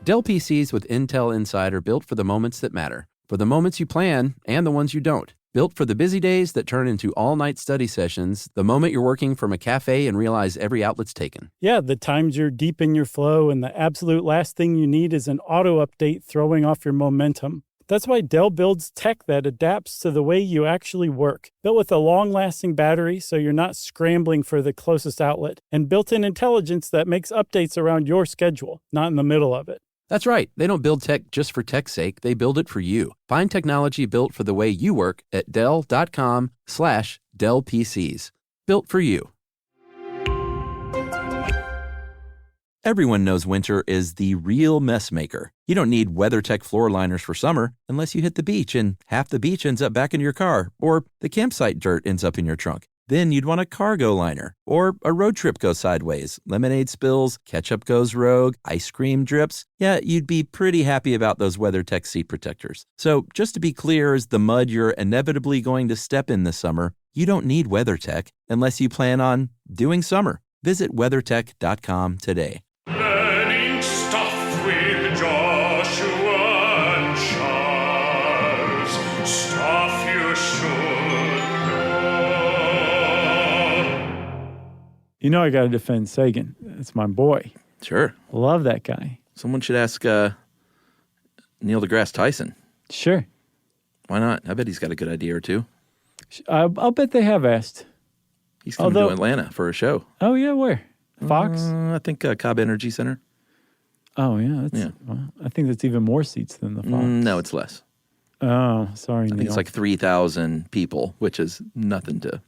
Dell PCs with Intel Inside are built for the moments that matter, for the moments you plan and the ones you don't. Built for the busy days that turn into all-night study sessions, the moment you're working from a cafe and realize every outlet's taken. Yeah, the times you're deep in your flow and the absolute last thing you need is an auto update throwing off your momentum. That's why Dell builds tech that adapts to the way you actually work. Built with a long-lasting battery so you're not scrambling for the closest outlet, and built-in intelligence that makes updates around your schedule, not in the middle of it. That's right. They don't build tech just for tech's sake. They build it for you. Find technology built for the way you work at Dell.com/Dell PCs. Built for you. Everyone knows winter is the real mess maker. You don't need WeatherTech floor liners for summer unless you hit the beach and half the beach ends up back in your car or the campsite dirt ends up in your trunk. Then you'd want a cargo liner or a road trip go sideways. Lemonade spills, ketchup goes rogue, ice cream drips. Yeah, you'd be pretty happy about those WeatherTech seat protectors. So just to be clear, as the mud you're inevitably going to step in this summer, you don't need WeatherTech unless you plan on doing summer. Visit WeatherTech.com today. Learning stuff with Joshua and Charles. Stuff you should know. You know I got to defend Sagan. It's my boy. Sure. Love that guy. Someone should ask Neil deGrasse Tyson. Sure. Why not? I bet he's got a good idea or two. I'll bet they have asked. He's coming to Atlanta for a show. Oh, yeah, where? Fox? I think Cobb Energy Center. Oh, yeah. Well, I think that's even more seats than the Fox. No, it's less. Oh, sorry, I think it's like 3,000 people, which is nothing to,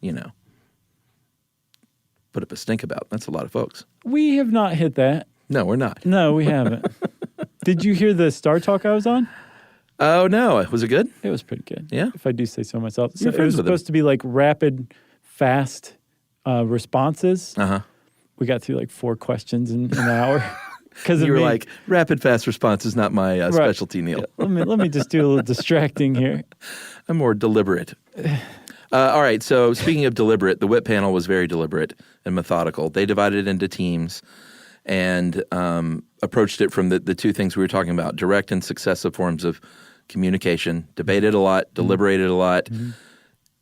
put up a stink about. That's a lot of folks. We have not hit that. No, we're not. No, we haven't. Did you hear the Star Talk I was on? Oh, no. Was it good? It was pretty good. Yeah? If I do say so myself. So You're it was friends with supposed to be like rapid, fast responses. Uh-huh. We got through like 4 questions in an hour. You were like, rapid, fast response is not my specialty, Neil. Yeah, let me just do a little distracting here. I'm more deliberate. All right, so speaking of deliberate, the WIP panel was very deliberate and methodical. They divided it into teams and approached it from the two things we were talking about, direct and successive forms of communication, debated a lot, deliberated a lot. Mm-hmm.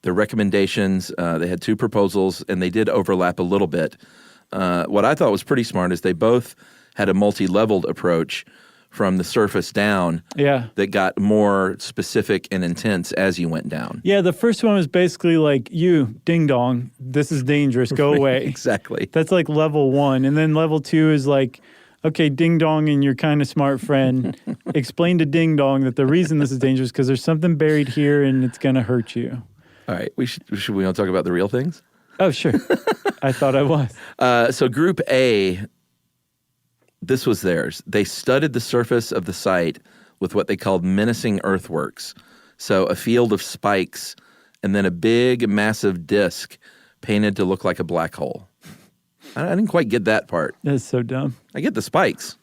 The recommendations, they had 2 proposals, and they did overlap a little bit. What I thought was pretty smart is they both had a multi-leveled approach from the surface down that got more specific and intense as you went down. Yeah, the first one was basically like, you, ding-dong, this is dangerous, go away. Exactly. That's like level 1. And then level 2 is like, okay, ding-dong and your kind of smart friend, explain to ding-dong that the reason this is dangerous is because there's something buried here and it's going to hurt you. All right, should we want to talk about the real things? Oh, sure. I thought I was. So Group A, this was theirs. They studied the surface of the site with what they called menacing earthworks. So a field of spikes and then a big, massive disc painted to look like a black hole. I didn't quite get that part. That's so dumb. I get the spikes.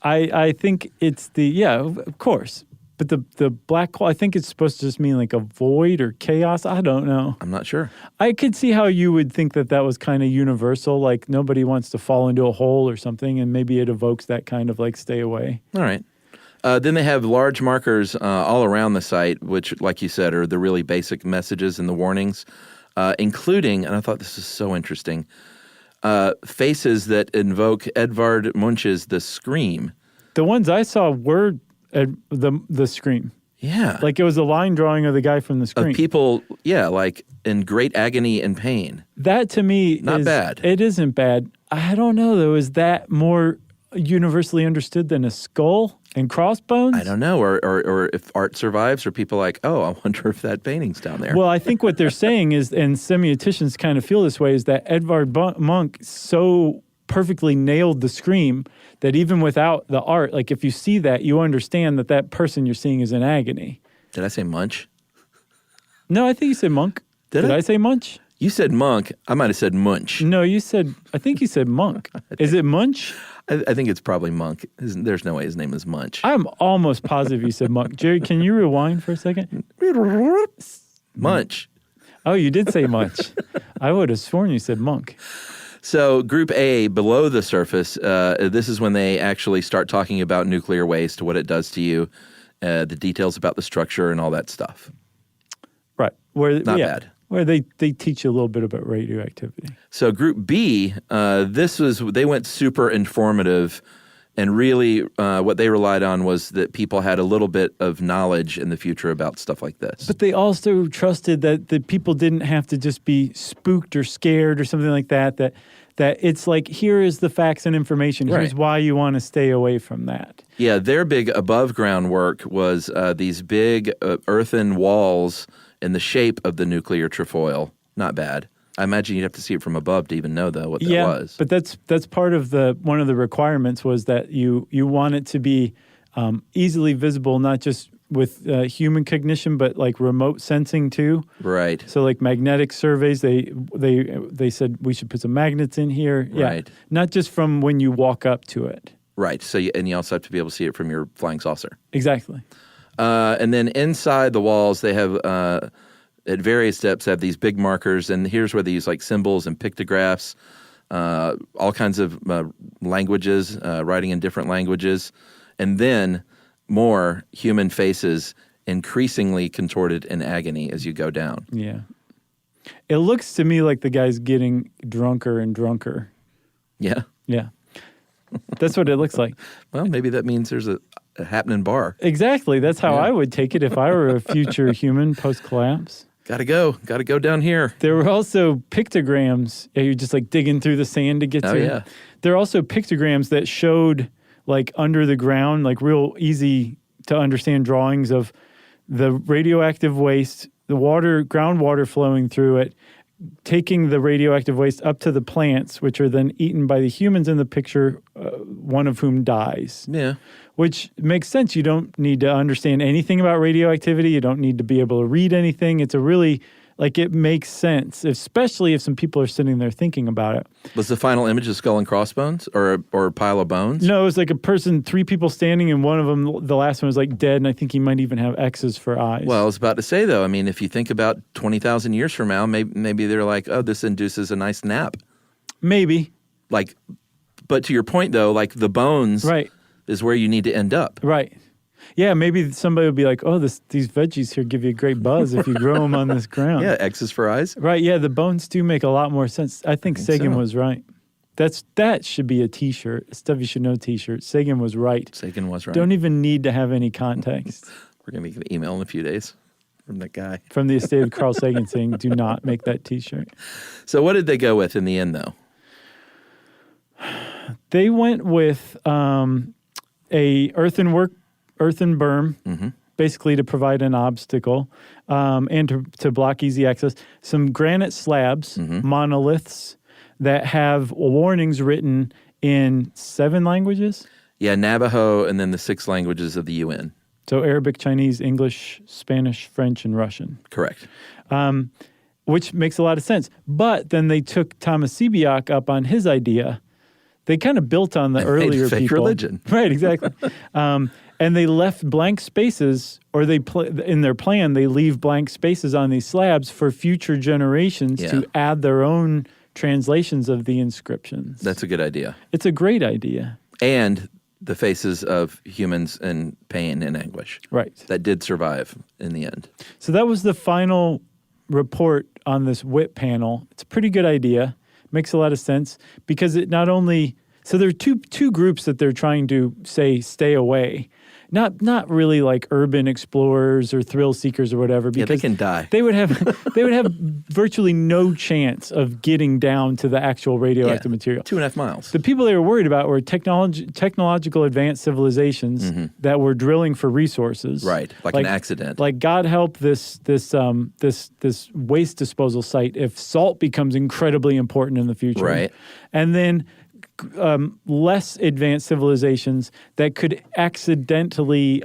I think it's of course. But the black hole, I think it's supposed to just mean like a void or chaos. I don't know. I'm not sure. I could see how you would think that was kind of universal, like nobody wants to fall into a hole or something, and maybe it evokes that kind of like stay away. All right. Then they have large markers all around the site, which, like you said, are the really basic messages and the warnings, including, and I thought this is so interesting, faces that invoke Edvard Munch's The Scream. The ones I saw were the Scream. Yeah. Like it was a line drawing of the guy from The Scream. Of people, like in great agony and pain. That to me Not bad. It isn't bad. I don't know though. Is that more universally understood than a skull and crossbones? I don't know. Or if art survives, or people like, oh, I wonder if that painting's down there. Well, I think what they're saying is, and semioticians kind of feel this way, is that Edvard Munch so perfectly nailed The Scream that even without the art, like if you see that, you understand that person you're seeing is in agony. Did I say Munch? No, I think you said Monk. Did I say Munch? You said Monk. I might have said Munch. No, I think you said Monk. Is it Munch? I think it's probably Monk. There's no way his name is Munch. I'm almost positive you said Monk. Jerry, can you rewind for a second? Munch. Oh, you did say Munch. I would have sworn you said Monk. So Group A, below the surface, this is when they actually start talking about nuclear waste, what it does to you, the details about the structure and all that stuff. Right. Not bad. Where they teach you a little bit about radioactivity. So Group B, they went super informative, and really what they relied on was that people had a little bit of knowledge in the future about stuff like this. But they also trusted that the people didn't have to just be spooked or scared or something like that, that it's like, here is the facts and information. Right. Here's why you want to stay away from that. Yeah, their big above ground work was these big earthen walls in the shape of the nuclear trefoil. Not bad. I imagine you'd have to see it from above to even know, though, what that was. But that's part of one of the requirements was that you want it to be easily visible, not just human cognition, but like remote sensing too. Right. So like magnetic surveys, they said we should put some magnets in here. Yeah. Right. Not just from when you walk up to it. Right. So you also have to be able to see it from your flying saucer. Exactly. And then inside the walls, they have at various depths have these big markers, and here's where they use like symbols and pictographs, all kinds of languages, writing in different languages, and then more human faces increasingly contorted in agony as you go down. Yeah. It looks to me like the guy's getting drunker and drunker. Yeah. Yeah. That's what it looks like. Well, maybe that means there's a happening bar. Exactly. That's how I would take it if I were a future human post-collapse. Gotta go down here. There were also pictograms. You're just like digging through the sand to get to it. Yeah. There are also pictograms that showed like under the ground, like real easy to understand drawings of the radioactive waste, the groundwater flowing through it, taking the radioactive waste up to the plants, which are then eaten by the humans in the picture, one of whom dies. Yeah. Which makes sense. You don't need to understand anything about radioactivity. You don't need to be able to read anything. It's a really, like, it makes sense, especially if some people are sitting there thinking about it. Was the final image a skull and crossbones or a pile of bones? No, it was like a person, 3 people standing, and one of them, the last one was like dead, and I think he might even have X's for eyes. Well, I was about to say, though, I mean, if you think about 20,000 years from now, maybe they're like, oh, this induces a nice nap. Maybe. Like, but to your point, though, like the bones is where you need to end up. Right. Yeah, maybe somebody would be like, oh, these veggies here give you a great buzz if you grow them on this ground. Yeah, X's for eyes. Right, yeah, the bones do make a lot more sense. I think Sagan was right. That should be a T-shirt, Stuff You Should Know T-shirt. Sagan was right. Sagan was right. Don't even need to have any context. We're going to get an email in a few days from that guy. From the estate of Carl Sagan saying, do not make that T-shirt. So what did they go with in the end, though? They went with a earthen berm, basically to provide an obstacle and to block easy access. Some granite slabs, monoliths that have warnings written in 7 languages. Yeah, Navajo and then the 6 languages of the UN. So Arabic, Chinese, English, Spanish, French, and Russian. Correct. Which makes a lot of sense. But then they took Thomas Sebeok up on his idea. They kind of built on the earlier fake people. religion. Right, exactly. And they left blank spaces, or in their plan, they leave blank spaces on these slabs for future generations to add their own translations of the inscriptions. That's a good idea. It's a great idea. And the faces of humans in pain and anguish. Right. That did survive in the end. So that was the final report on this WIP panel. It's a pretty good idea. Makes a lot of sense because it not only... So there are two groups that they're trying to say stay away. Not really like urban explorers or thrill seekers or whatever. Because they can die. They would have virtually no chance of getting down to the actual radioactive material. 2.5 miles. The people they were worried about were technological advanced civilizations that were drilling for resources. Right, like an accident. Like God help this waste disposal site if salt becomes incredibly important in the future. Right. And then less advanced civilizations that could accidentally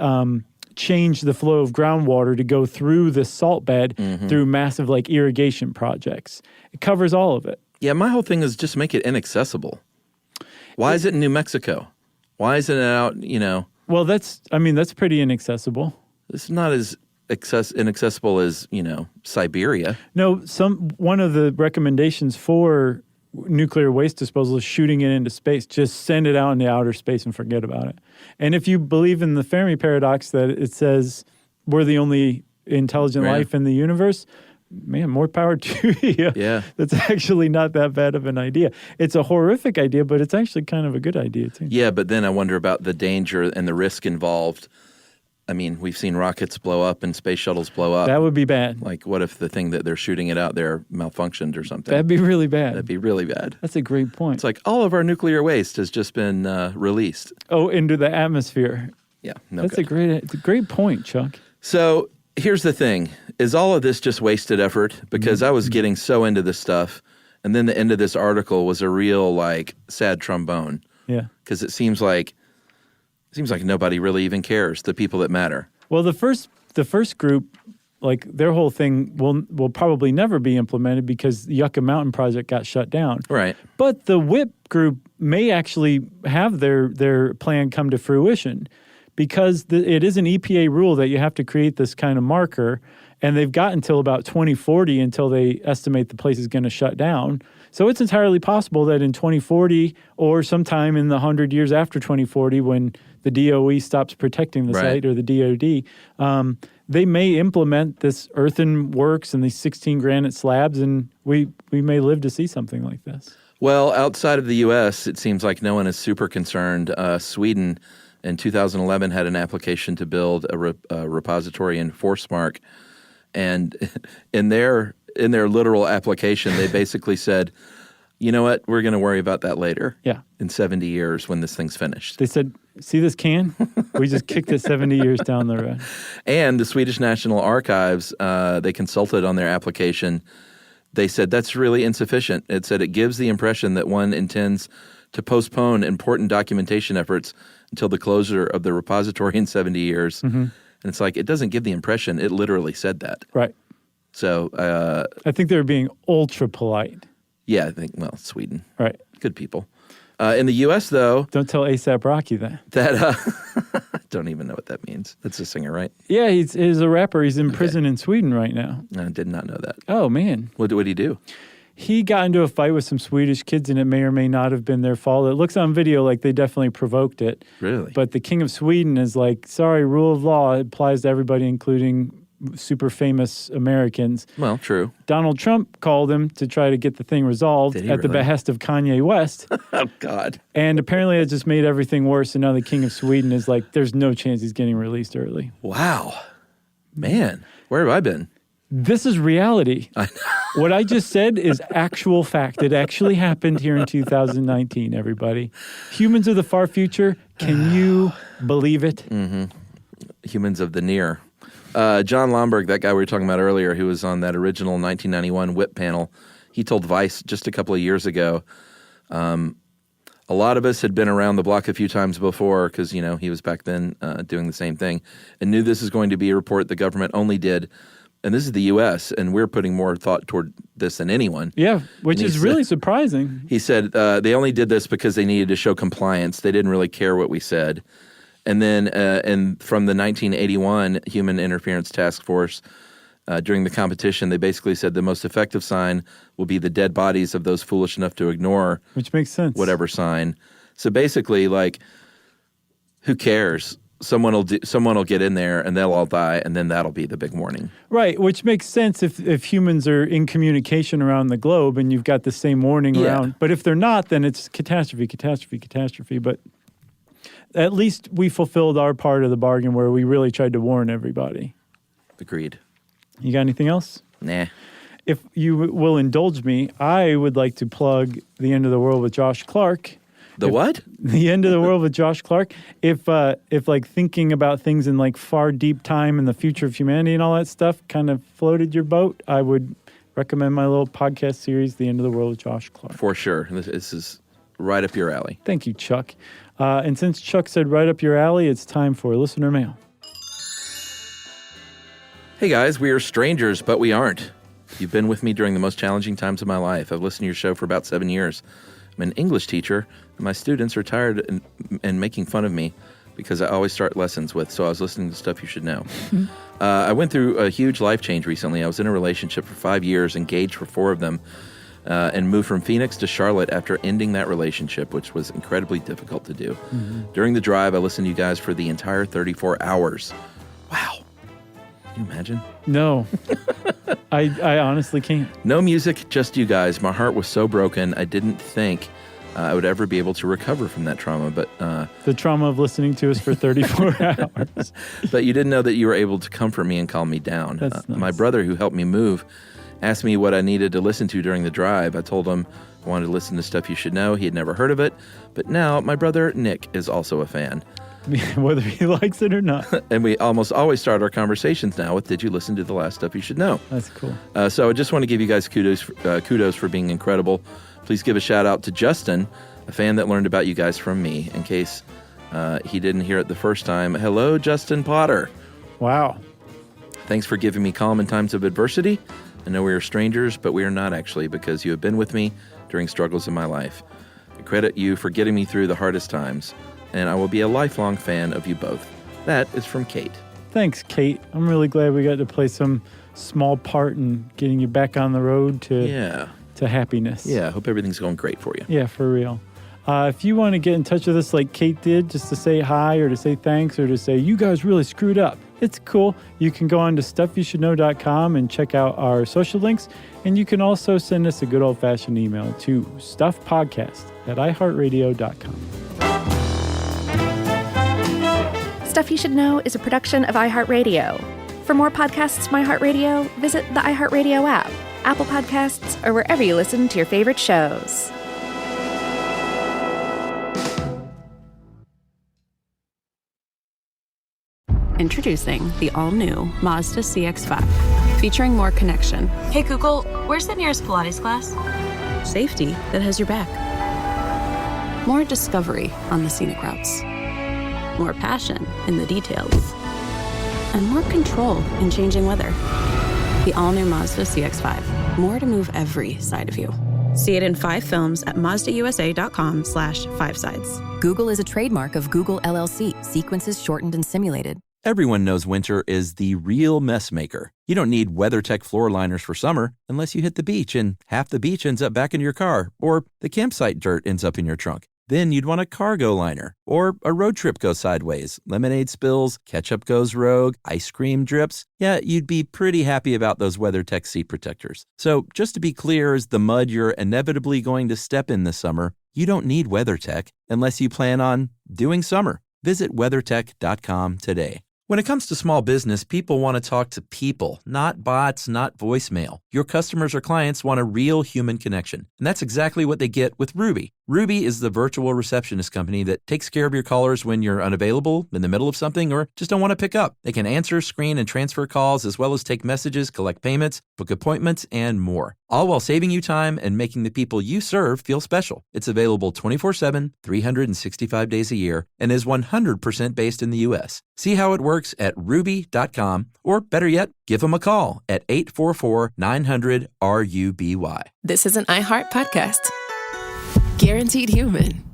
change the flow of groundwater to go through the salt bed through massive like irrigation projects. It covers all of it. Yeah, my whole thing is just make it inaccessible. Why is it in New Mexico? Why isn't it out, Well, that's pretty inaccessible. It's not as inaccessible as, Siberia. No, one of the recommendations for nuclear waste disposal is shooting it into space. Just send it out into outer space and forget about it. And if you believe in the Fermi paradox that it says we're the only intelligent life in the universe, man, more power to you. Yeah. That's actually not that bad of an idea. It's a horrific idea, but it's actually kind of a good idea too. Yeah, but then I wonder about the danger and the risk involved. I mean, we've seen rockets blow up and space shuttles blow up. That would be bad. Like, what if the thing that they're shooting it out there malfunctioned or something? That'd be really bad. That'd be really bad. That's a great point. It's like all of our nuclear waste has just been released. Oh, into the atmosphere. Yeah, it's a great point, Chuck. So here's the thing. Is all of this just wasted effort? Because I was getting so into this stuff, and then the end of this article was a real, sad trombone. Yeah. Because it seems like nobody really even cares, the people that matter. Well, the first group, like their whole thing will probably never be implemented because the Yucca Mountain project got shut down. Right. But the WIP group may actually have their plan come to fruition because it is an EPA rule that you have to create this kind of marker, and they've got until about 2040 until they estimate the place is going to shut down. So it's entirely possible that in 2040 or sometime in the 100 years after 2040 when the DOE stops protecting the site, or the DOD, they may implement this earthen works and these 16 granite slabs, and we may live to see something like this. Well, outside of the U.S., it seems like no one is super concerned. Sweden in 2011 had an application to build a repository in Forsmark, and in their literal application, they basically said, you know what, we're going to worry about that later. Yeah. In 70 years when this thing's finished. They said, see this can? We just kicked it 70 years down the road. And the Swedish National Archives, they consulted on their application. They said that's really insufficient. It said it gives the impression that one intends to postpone important documentation efforts until the closure of the repository in 70 years. Mm-hmm. And it's like, it doesn't give the impression. It literally said that. Right. So I think they were being ultra polite. Yeah, I think, well, Sweden. Right. Good people. In the U.S., though... Don't tell A$AP Rocky that. I don't even know what that means. That's a singer, right? Yeah, he's a rapper. He's in prison in Sweden right now. I did not know that. Oh, man. What did he do? He got into a fight with some Swedish kids, and it may or may not have been their fault. It looks on video like they definitely provoked it. Really? But the king of Sweden is like, sorry, rule of law applies to everybody, including super famous Americans. Well, true. Donald Trump called him to try to get the thing resolved at the behest of Kanye West. Oh, God. And apparently it just made everything worse, and now the king of Sweden is like, there's no chance he's getting released early. Wow. Man, where have I been? This is reality. I know. What I just said is actual fact. It actually happened here in 2019, everybody. Humans of the far future, can you believe it? Mm-hmm. Humans of the near. John Lomberg, that guy we were talking about earlier, who was on that original 1991 WIP panel, he told Vice just a couple of years ago, a lot of us had been around the block a few times before because, you know, he was back then doing the same thing and knew this was going to be a report the government only did. And this is the U.S., and we're putting more thought toward this than anyone. Yeah, which is really surprising. He said they only did this because they needed to show compliance. They didn't really care what we said. And then from the 1981 Human Interference Task Force, during the competition, they basically said the most effective sign will be the dead bodies of those foolish enough to ignore. Which makes sense. Whatever sign. So basically, like, who cares? Someone will get in there and they'll all die, and then that'll be the big warning. Right, which makes sense if humans are in communication around the globe and you've got the same warning around. But if they're not, then it's catastrophe. But at least we fulfilled our part of the bargain where we really tried to warn everybody. Agreed. You got anything else? Nah. If you will indulge me, I would like to plug The End of the World with Josh Clark. What? The End of the World with Josh Clark. If like thinking about things in like far deep time and the future of humanity and all that stuff kind of floated your boat, I would recommend my little podcast series, The End of the World with Josh Clark. For sure. This is right up your alley. Thank you, Chuck. And since Chuck said right up your alley, it's time for listener mail. Hey guys, we are strangers, but we aren't. You've been with me during the most challenging times of my life. I've listened to your show for about 7 years. I'm an English teacher, and my students are tired and making fun of me because I always start lessons with, so I was listening to stuff you should know. I went through a huge life change recently. I was in a relationship for 5 years, engaged for 4 of them, and moved from Phoenix to Charlotte after ending that relationship, which was incredibly difficult to do. Mm-hmm. During the drive, I listened to you guys for the entire 34 hours. Wow. Can you imagine? No. I honestly can't. No music, just you guys. My heart was so broken, I didn't think I would ever be able to recover from that trauma. But the trauma of listening to us for 34 hours. But you didn't know that you were able to comfort me and calm me down. That's nice. My brother, who helped me move, asked me what I needed to listen to during the drive. I told him I wanted to listen to Stuff You Should Know. He had never heard of it. But now my brother, Nick, is also a fan. Whether he likes it or not. And we almost always start our conversations now with, did you listen to the last Stuff You Should Know? That's cool. So I just want to give you guys kudos for being incredible. Please give a shout out to Justin, a fan that learned about you guys from me, in case he didn't hear it the first time. Hello, Justin Potter. Wow. Thanks for giving me calm in times of adversity. I know we are strangers, but we are not actually, because you have been with me during struggles in my life. I credit you for getting me through the hardest times, and I will be a lifelong fan of you both. That is from Kate. Thanks, Kate. I'm really glad we got to play some small part in getting you back on the road to happiness. Yeah, I hope everything's going great for you. Yeah, for real. If you want to get in touch with us like Kate did, just to say hi or to say thanks or to say, you guys really screwed up, it's cool. You can go on to stuffyoushouldknow.com and check out our social links. And you can also send us a good old-fashioned email to stuffpodcast@iheartradio.com. Stuff You Should Know is a production of iHeartRadio. For more podcasts from iHeartRadio, visit the iHeartRadio app, Apple Podcasts, or wherever you listen to your favorite shows. Introducing the all-new Mazda CX-5, featuring more connection. Hey Google, where's the nearest Pilates class? Safety that has your back. More discovery on the scenic routes. More passion in the details. And more control in changing weather. The all-new Mazda CX-5. More to move every side of you. See it in 5 films at MazdaUSA.com/5sides. Google is a trademark of Google LLC. Sequences shortened and simulated. Everyone knows winter is the real mess maker. You don't need WeatherTech floor liners for summer unless you hit the beach and half the beach ends up back in your car, or the campsite dirt ends up in your trunk. Then you'd want a cargo liner, or a road trip goes sideways, lemonade spills, ketchup goes rogue, ice cream drips. Yeah, you'd be pretty happy about those WeatherTech seat protectors. So just to be clear, as the mud you're inevitably going to step in this summer, you don't need WeatherTech unless you plan on doing summer. Visit WeatherTech.com today. When it comes to small business, people want to talk to people, not bots, not voicemail. Your customers or clients want a real human connection, and that's exactly what they get with Ruby. Ruby is the virtual receptionist company that takes care of your callers when you're unavailable, in the middle of something, or just don't want to pick up. They can answer, screen, and transfer calls, as well as take messages, collect payments, book appointments, and more. All while saving you time and making the people you serve feel special. It's available 24/7, 365 days a year, and is 100% based in the U.S. See how it works at ruby.com, or better yet, give them a call at 844-900-RUBY. This is an iHeart podcast. Guaranteed human.